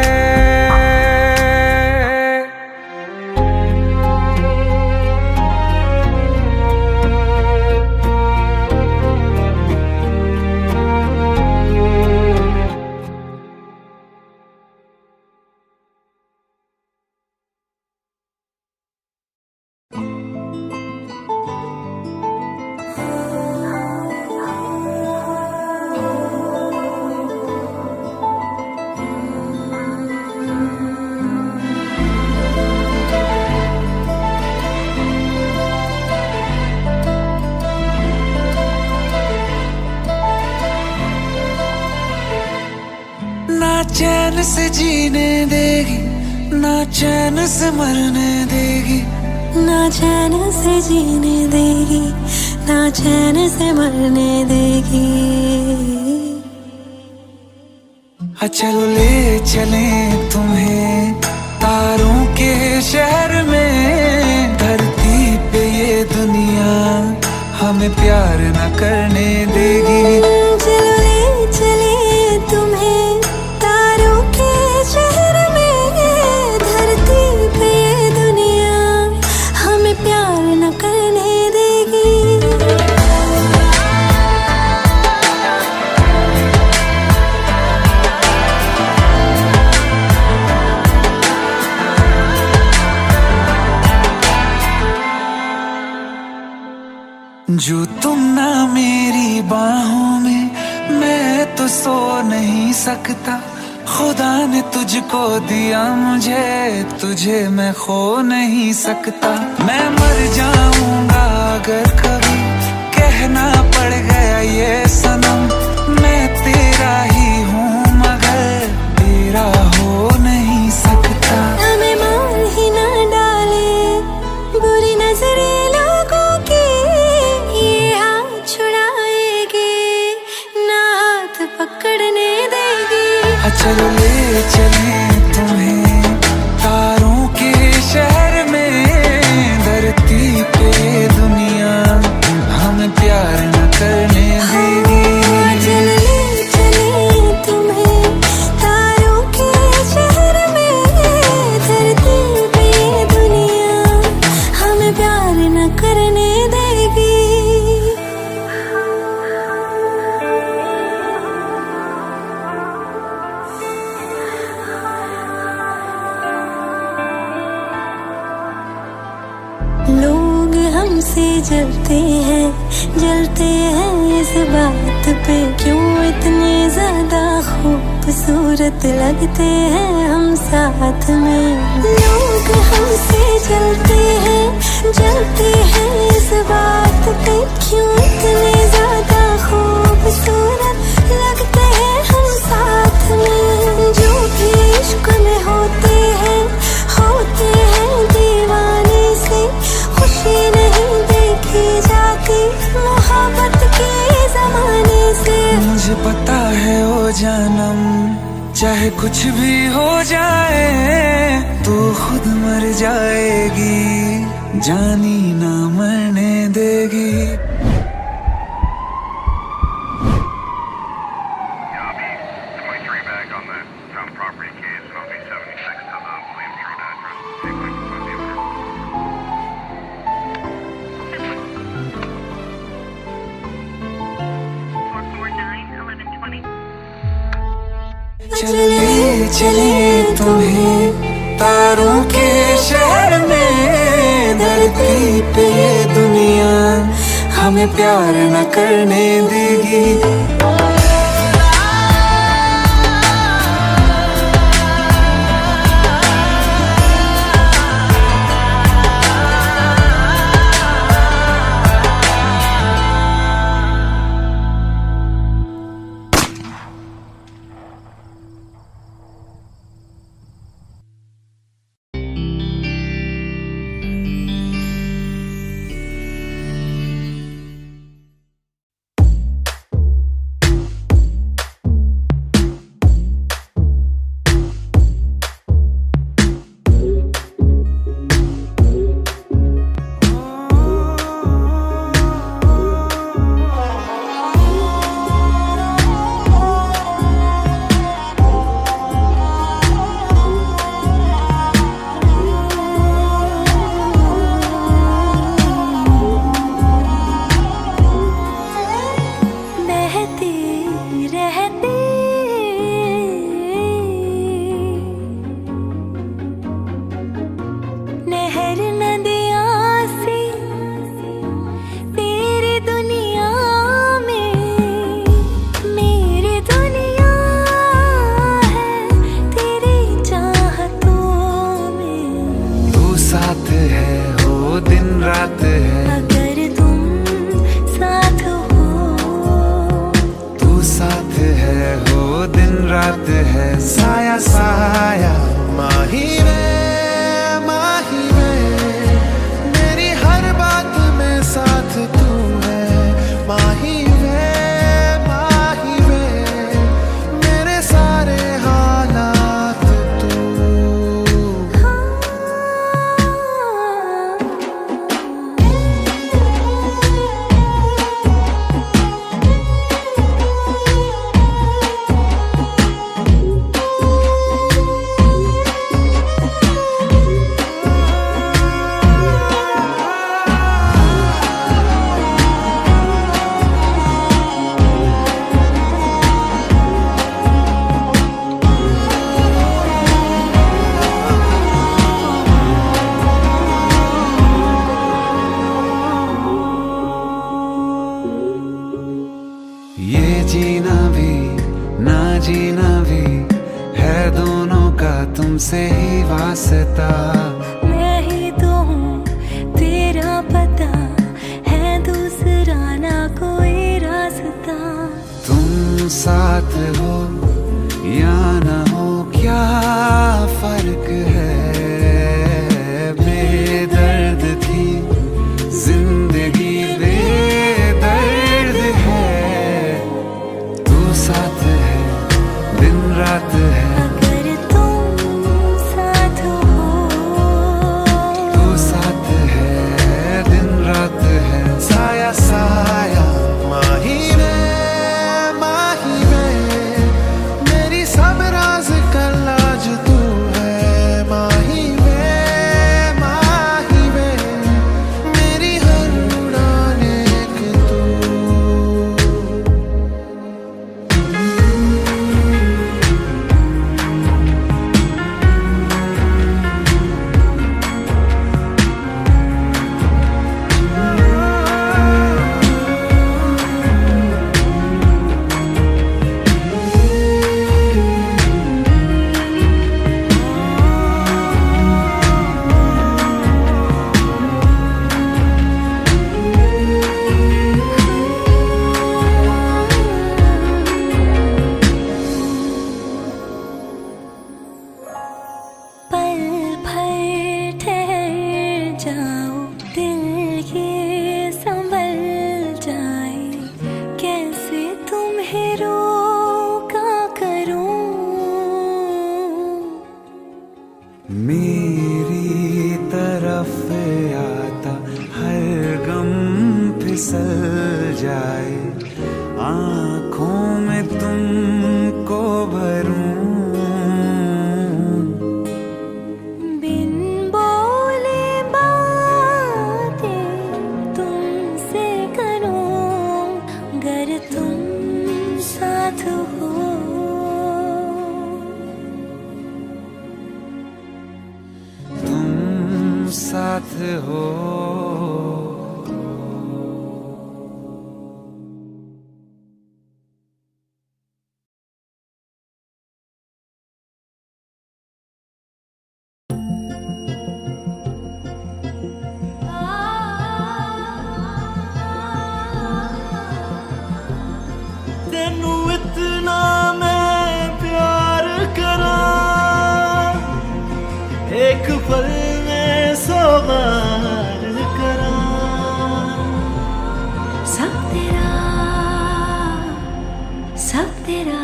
ना चैन से जीने देगी, ना चैन से मरने देगी, ना चैन से जीने देगी, ना चैन से मरने देगी। चलो ले चले तुम्हें तारों के शहर में। धरती पे ये दुनिया हमें प्यार न करने देगी। चलो ले चले तुम्हें तारों के शहर में। धरती पे ये दुनिया हमें प्यार न करने देगी। जो तुम ना मेरी बाहों में, मैं तो सो नहीं सकता। खुदा ने तुझको दिया मुझे, तुझे मैं खो नहीं सकता। मैं मर जाऊंगा अगर कभी कहना पड़ गया ये सनम। मैं तेरा ही हूँ मगर तेरा हो नहीं सकता। हमें मार ही ना डाले बुरी नजरें लोगों की, ये हाथ छुड़ाएगी ना हाथ पकड़ने देगी। चलो ले चले तुम्हें तारों के शहर में। धरती पे दुनिया हमें प्यार न करने देगी। चलो ले चले तुम्हें तारों के शहर में। धरती पे दुनिया हमें प्यार न करने देगी। लोग हमसे जलते हैं इस बात पे। क्यों इतने ज्यादा खूबसूरत लगते हैं हम साथ में। लोग हमसे जलते हैं इस बात पे। क्यों इतने ज्यादा खूबसूरत लगते हैं हम साथ में। जो भी इश्क में होते हैं दीवाने से। खुशी नहीं देखी जाती मोहब्बत के जमाने से। मुझे पता है ओ जानम, चाहे कुछ भी हो जाए तू खुद मर जाएगी, जानी ना मरने देगी। चले चले तुम्हें तारों के शहर में। धरती पे ये दुनिया हमें प्यार न करने देगी। तुमसे ही वास्ता। मैं ही तो हूँ तेरा पता, है दूसरा ना कोई रास्ता। तुम साथ हो या न हो क्या फर्क है, बेदर्द थी जिंदगी बेदर्द है। तू साथ है दिन रात है, अगर तुम साथ हो, तू साथ है दिन रात है। साया साया माही में मेरी सब राज का लाज तू है। माही में मेरी हर उड़ान एक तू। पल भर ठहर जाओ, दिल ये संभल जाए। कैसे तुम्हें रोका करूं, मेरी तरफ आता हर गम फिसल जाए। आँखों में तुमको भरूं, बिन बोले बातें तुमसे करूं। गर तुम साथ हो, तुम साथ हो। तेनू इतना मैं प्यार करा, एक पल में सौ बार करा। सब तेरा, सब तेरा।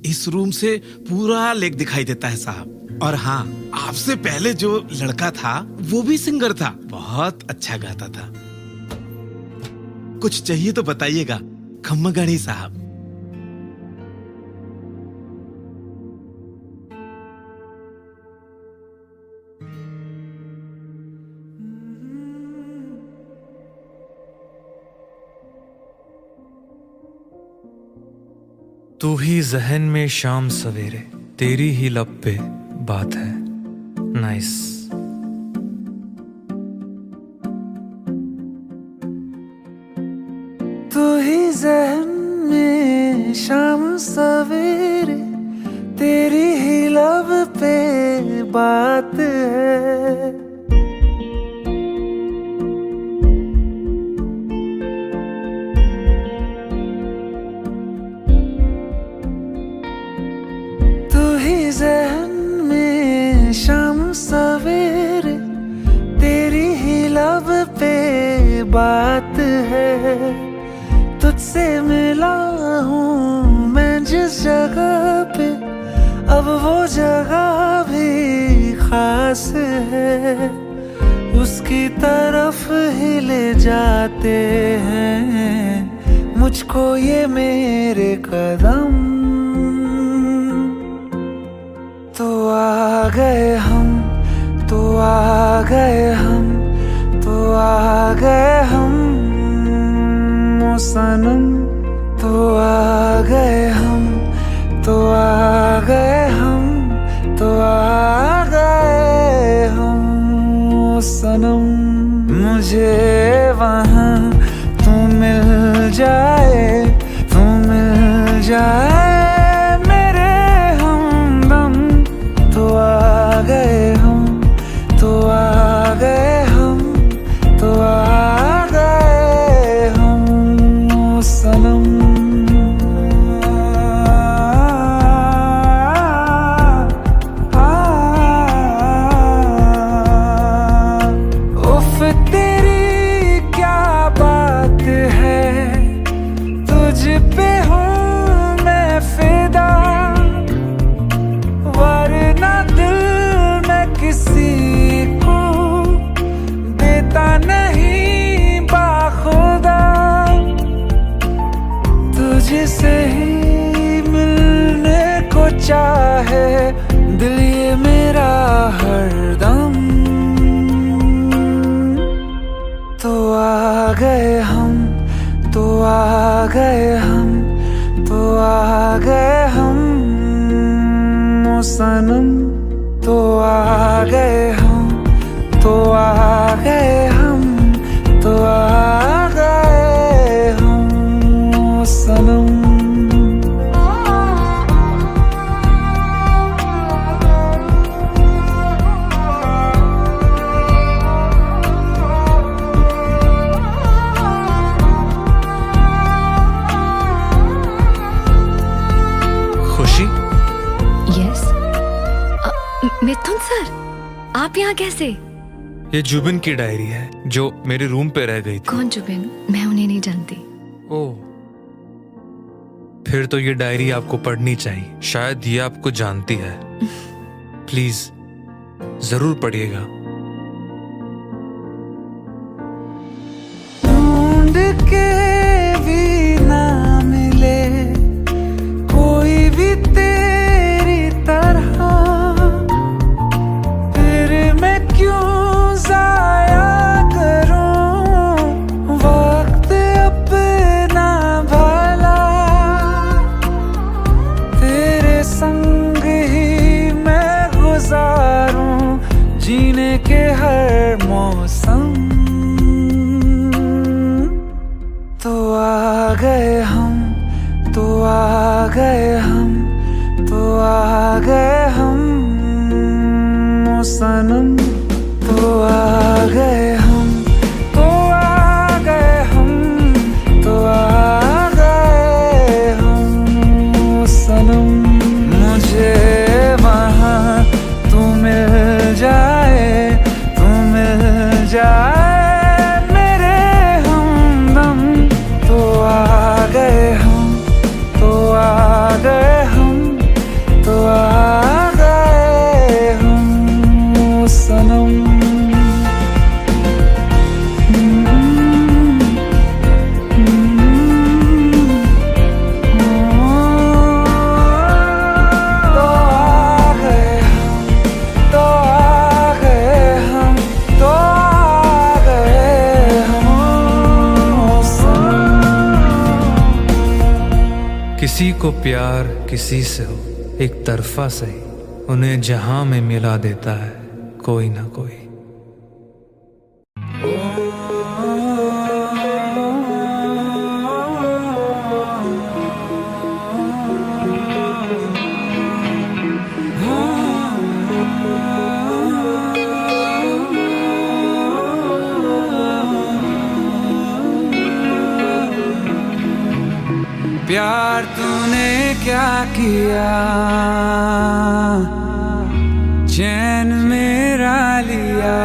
इस रूम से पूरा लेक दिखाई देता है साहब। और हाँ, आपसे पहले जो लड़का था वो भी सिंगर था, बहुत अच्छा गाता था। कुछ चाहिए तो बताइएगा खम्मगणी साहब। तू ही जहन में शाम सवेरे, तेरी ही लब पे बात है। नाइस। तू ही जहन में शाम सवेरे, तेरी ही लब पे बात है। तू ही जहन में शाम सवेरे, तेरी ही लब पे बात है। तुझसे मिला हूँ मैं जिस जगह पे, अब वो जगह भी खास है। उसकी तरफ ही ले जाते हैं मुझको ये मेरे कदम। तो आ गए हम, तो आ गए हम, तो आ गए हम ओ सनम। तो आ गए हम, तो आ गए हम, तो आ गए हम ओ सनम। मुझे वहाँ तू मिल जाए, तू मिल आप यहाँ कैसे? ये जुबिन की डायरी है जो मेरे रूम पे रह गई थी। कौन जुबिन? मैं उन्हें नहीं जानती। ओह, फिर तो ये डायरी आपको पढ़नी चाहिए, शायद ये आपको जानती है। प्लीज जरूर पढ़िएगा। ढूंढ के भी ना मिले कोई भी तेरी तरह, फिर मैं क्यों जाया करूं वक्त अपना भला, तेरे संग ही मैं गुजारूं जीने के हर मौसम। तो आ गए हम, तो आ गए हम, तो आ गए हम ओ सनम, तो आ गए हम, तो आ गए हम, तो आ गए हम ओ सनम। मुझे वहाँ तू मिल जाए, तू मिल जाए मेरे हमदम। तो आ गए हम, तो आ गए हम, तो आ गए हम ओ सनम। तो आ गए हम, तो आ गए हम, तो आ गए हम ओ सनम। किसी को प्यार किसी से हो, एक तरफा सही, उन्हें जहां में मिला देता है कोई ना कोई। प्यार तूने क्या किया, चैन मेरा लिया।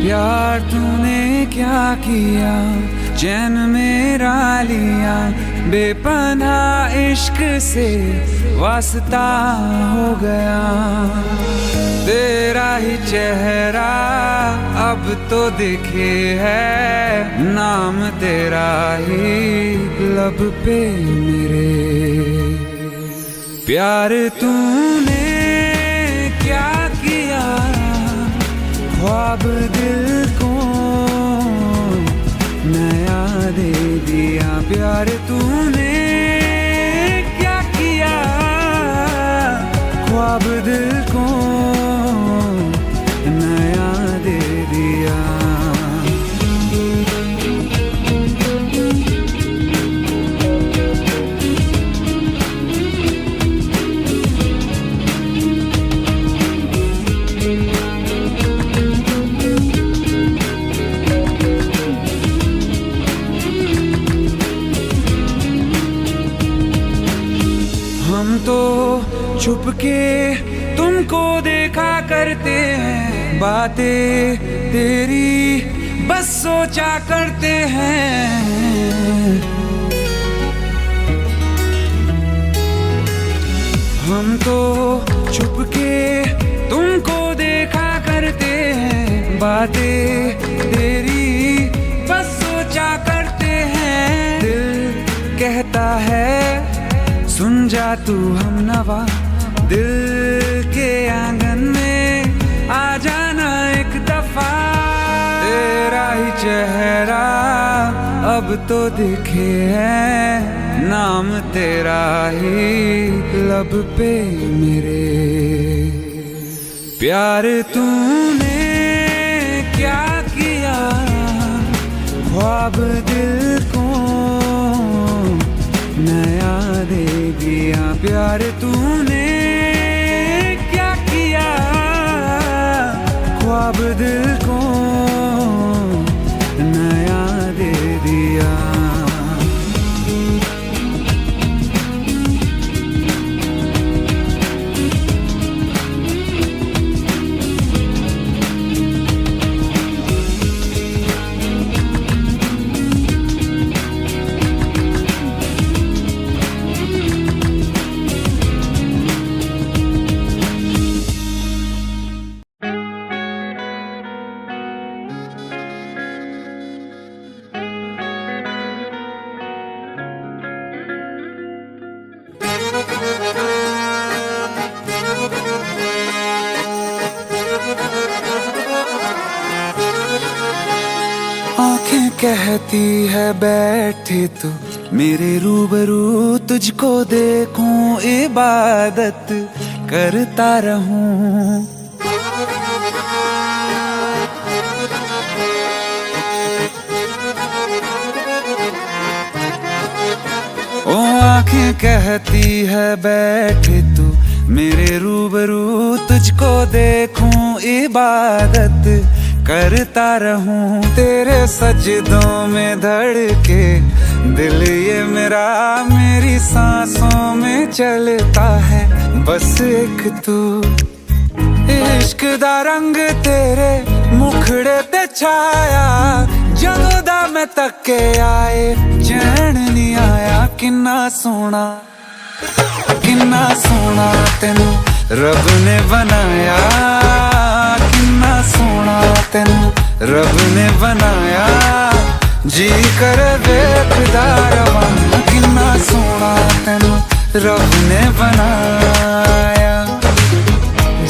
प्यार तूने क्या किया, चैन मेरा लिया। बेपनाह इश्क से वास्ता हो गया, तेरा ही चेहरा अब तो दिखे है, नाम तेरा ही लब पे मेरे। प्यार तूने क्या किया, ख्वाब दिल को नया दे दिया। प्यार तूने क्या किया, ख्वाब दिल को नया दे दिया। हम तो छुप के तुमको देखा करते हैं, बातें तेरी बस सोचा करते हैं। हम तो छुप के तुमको देखा करते हैं, बातें तेरी बस सोचा करते हैं। दिल कहता है सुन जा तू हमनवा, दिल के आंगन में आ जाना एक दफा। तेरा ही चेहरा अब तो दिखे है, नाम तेरा ही लब पे मेरे। प्यार तूने क्या किया, ख्वाब दिल को यार तूने क्या किया, ख्वाब दिल को नया दे दिया। आंखें कहती है बैठे तो मेरे रूबरू, तुझको देखूं इबादत करता रहूं। ओ आंखें कहती है बैठे तू मेरे रूबरू, तुझको देखूं इबादत करता रहूं। तेरे सजदों में धड़के दिल ये मेरा, मेरी सांसों में चलता है बस एक तू। इश्क दा रंग तेरे मुखड़े ते छाया, जदों दा मैं तके आए चैन नहीं आया। किन्ना सोना तेनू रब ने बनाया, किन्ना सोना तेनू रब ने बनाया। जी कर वेखदा रवां, किन्ना सोना तेनू रब ने बनाया।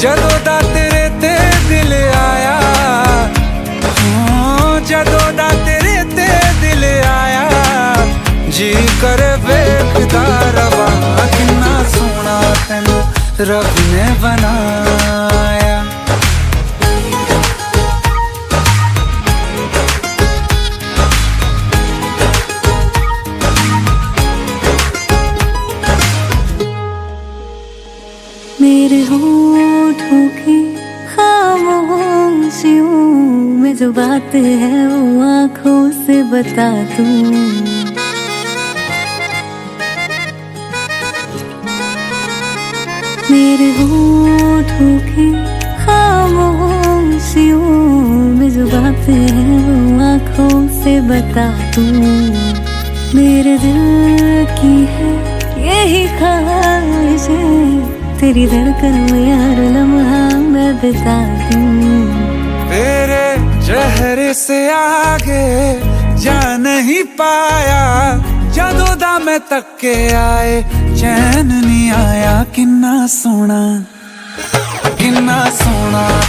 जदों दा तेरे ते दिल आया, जदों दा तेरे ते दिल आया। जी कर वेखदा रवां, किन्ना सोना तेनू रब ने बनाया। मेरे होठों की खामोशियों में जो बात है वो आँखों से बता दूं। मेरे होठों की खामोशियों में जो बात है वो आँखों से बता दूं। मेरे दिल की है यही ख्वाहिश है, तेरी धड़कन में हर लम्हा मैं बिता दूं। तेरे चेहरे से आगे जा नहीं पाया, जदों दा मैं तके आए चैन नहीं आया। किन्ना सोना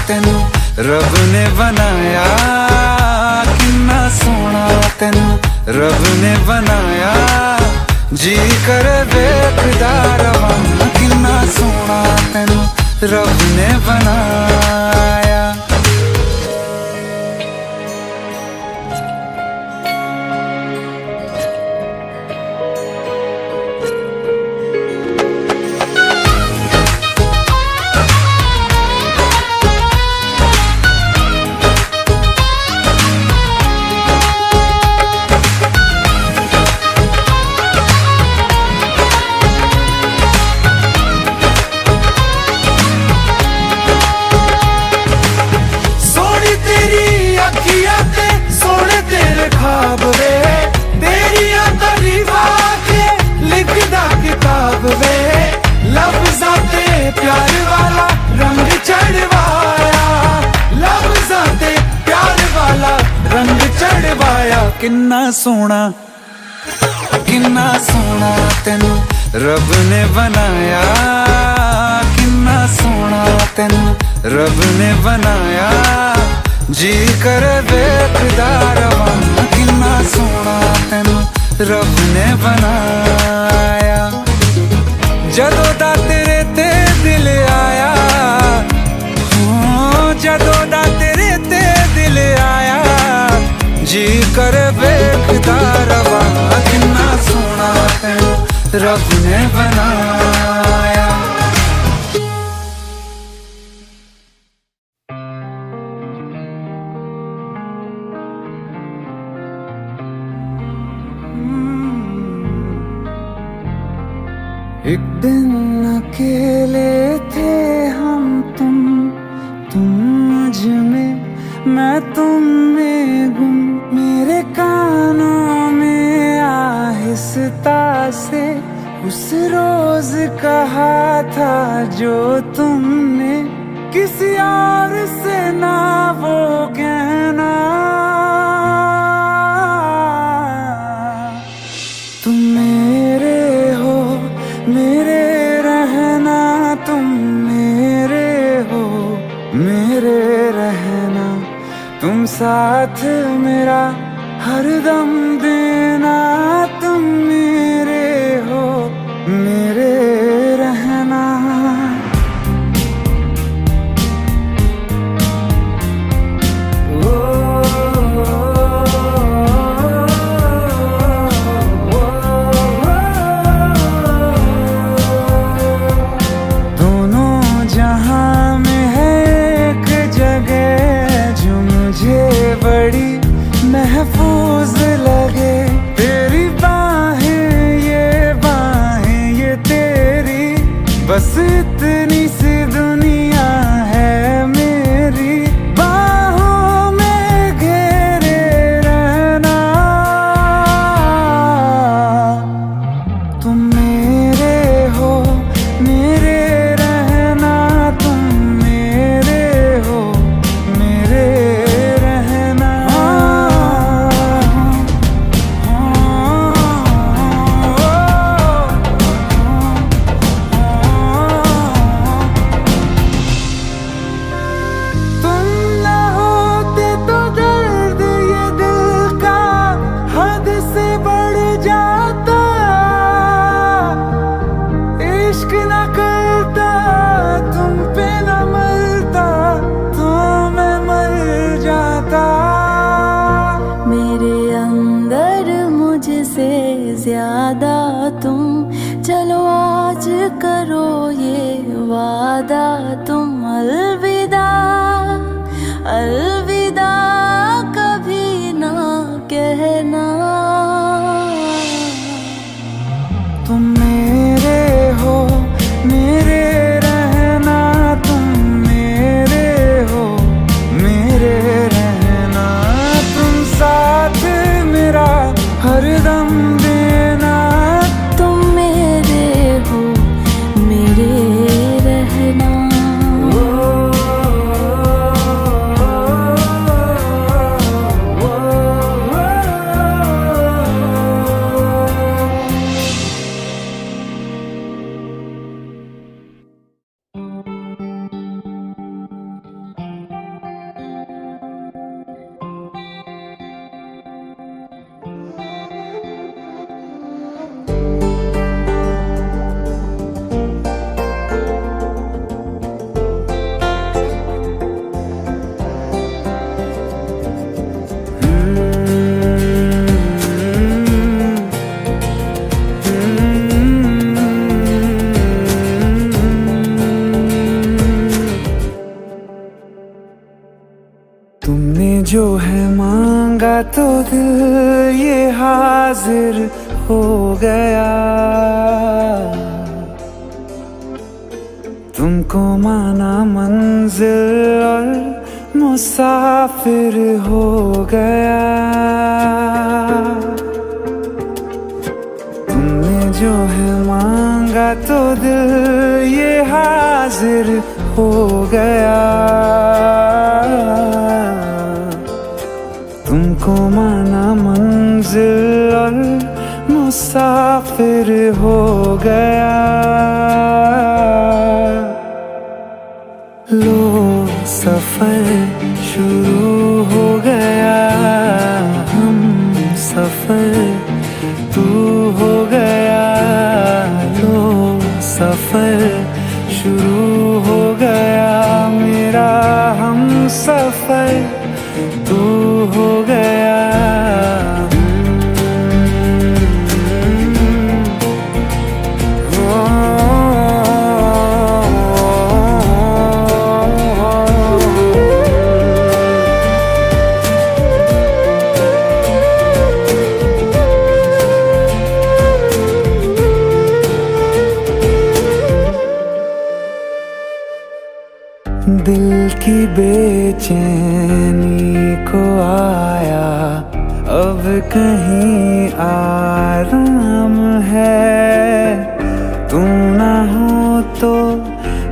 तेनू रब ने बनाया, किन्ना सोना तेनू रब ने बनाया। जी कर वेखदा रवां, किन्ना सोना तेनू रब ने बनाया। प्यार वाला रंग चढ़वाया, लफ्ज़ां ते प्यार वाला रंग चढ़वाया। किन्ना सोना तेनू रब ने बनाया, किन्ना सोना तेनू रब ने बनाया। जी कर वेखदा रवां, किन्ना सोना तेनू रब ने बनाया। जदों दा तेरे ते दिल आया, जदों दा तेरे ते दिल आया। जी कर वेखदा रवां, किन्ना सोना तेनू रब ने बनाया। एक दिन अकेले थे हम तुम मुझ में, मैं तुम में गुम। मेरे कानों में आहिस्ता से उस रोज कहा था जो तुमने, किसी और से ना वो कहना। तुम मेरे हो, मेरे रहना, तुम मेरे हो, मेरे रहना। तुम साथ मेरा हरदम देना, तुम मेरे हो, मेरे रहना। दोनों जहां में है एक जगह जो मुझे बड़ी महफूज लगे। तेरी बाहें ये तेरी, बस इतनी सी दुनिया है मेरी। बाहों में घेरे रहना, तुम मेरे हो, मेरे रहना, तुम मेरे हो, मेरे रहना। तुम न होते तो दर्द ये दिल का हद से बढ़ जाता। इश्क न करता, तुम पे न मरता, तो मैं मर जाता। मेरे अंदर मुझसे ज्यादा तुम, चलो आज करो ये वादा। तुम अलविदा, अलविदा कभी ना कहना। तुम मेरे हो, मेरे रहना, तुम मेरे हो, मेरे रहना। तुम साथ मेरा हरदम देना, तुम मेरे हो, मेरे रहना। तुमने जो है मांगा तो दिल ये हाजिर हो गया। तुमको माना मंजिल और मुसाफिर हो गया। तुमने जो है मांगा तो दिल ये हाजिर हो गया। तुमको माना मंजिल और मुसाफिर हो गया। लो सफर शुरू हो गया, हम सफर तू हो गया। लो सफर शुरू हो गया, मेरा हम सफर तू हो गया। की बेचैनी को आया अब कहीं आराम है। तू ना हो तो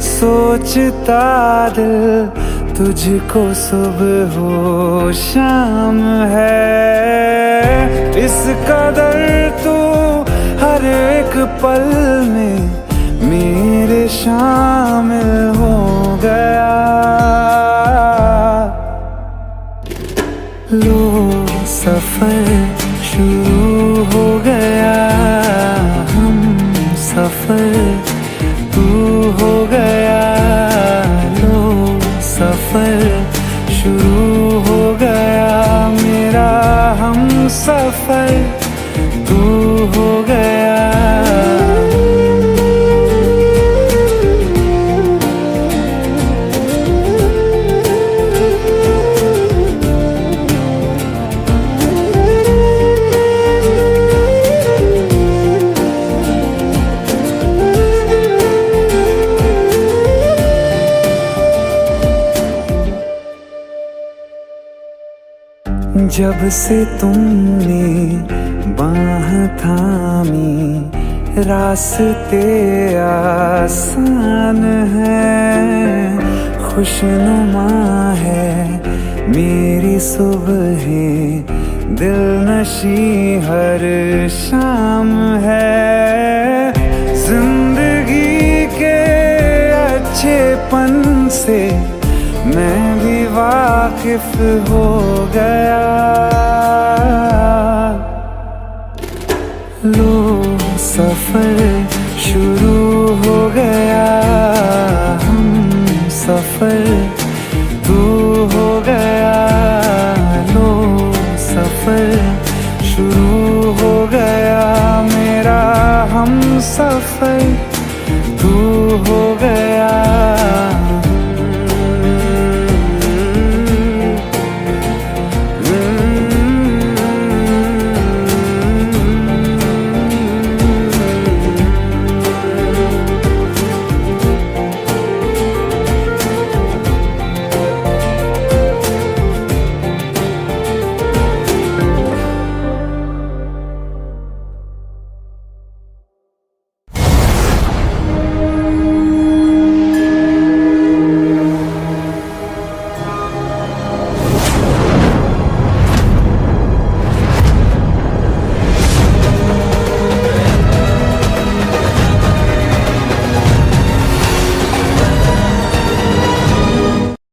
सोचता दिल तुझको सुबह हो शाम है। इस कदर तू हर एक पल में मेरे शामिल हो गया। लो सफर शुरू हो गया, हम सफर तू हो गया। लो सफर शुरू हो गया, मेरा हम सफर तू हो गया। जब से तुमने बाह थामी रास्ते आसान हैं। खुशनुमा है मेरी सुबहें, दिल नशी हर शाम है। जिंदगी के अच्छेपन से मैं भी वाकिफ हो गया। लो सफर शुरू हो गया, हम सफर तू हो गया। लो सफर शुरू हो गया, मेरा हम सफर तू हो गया।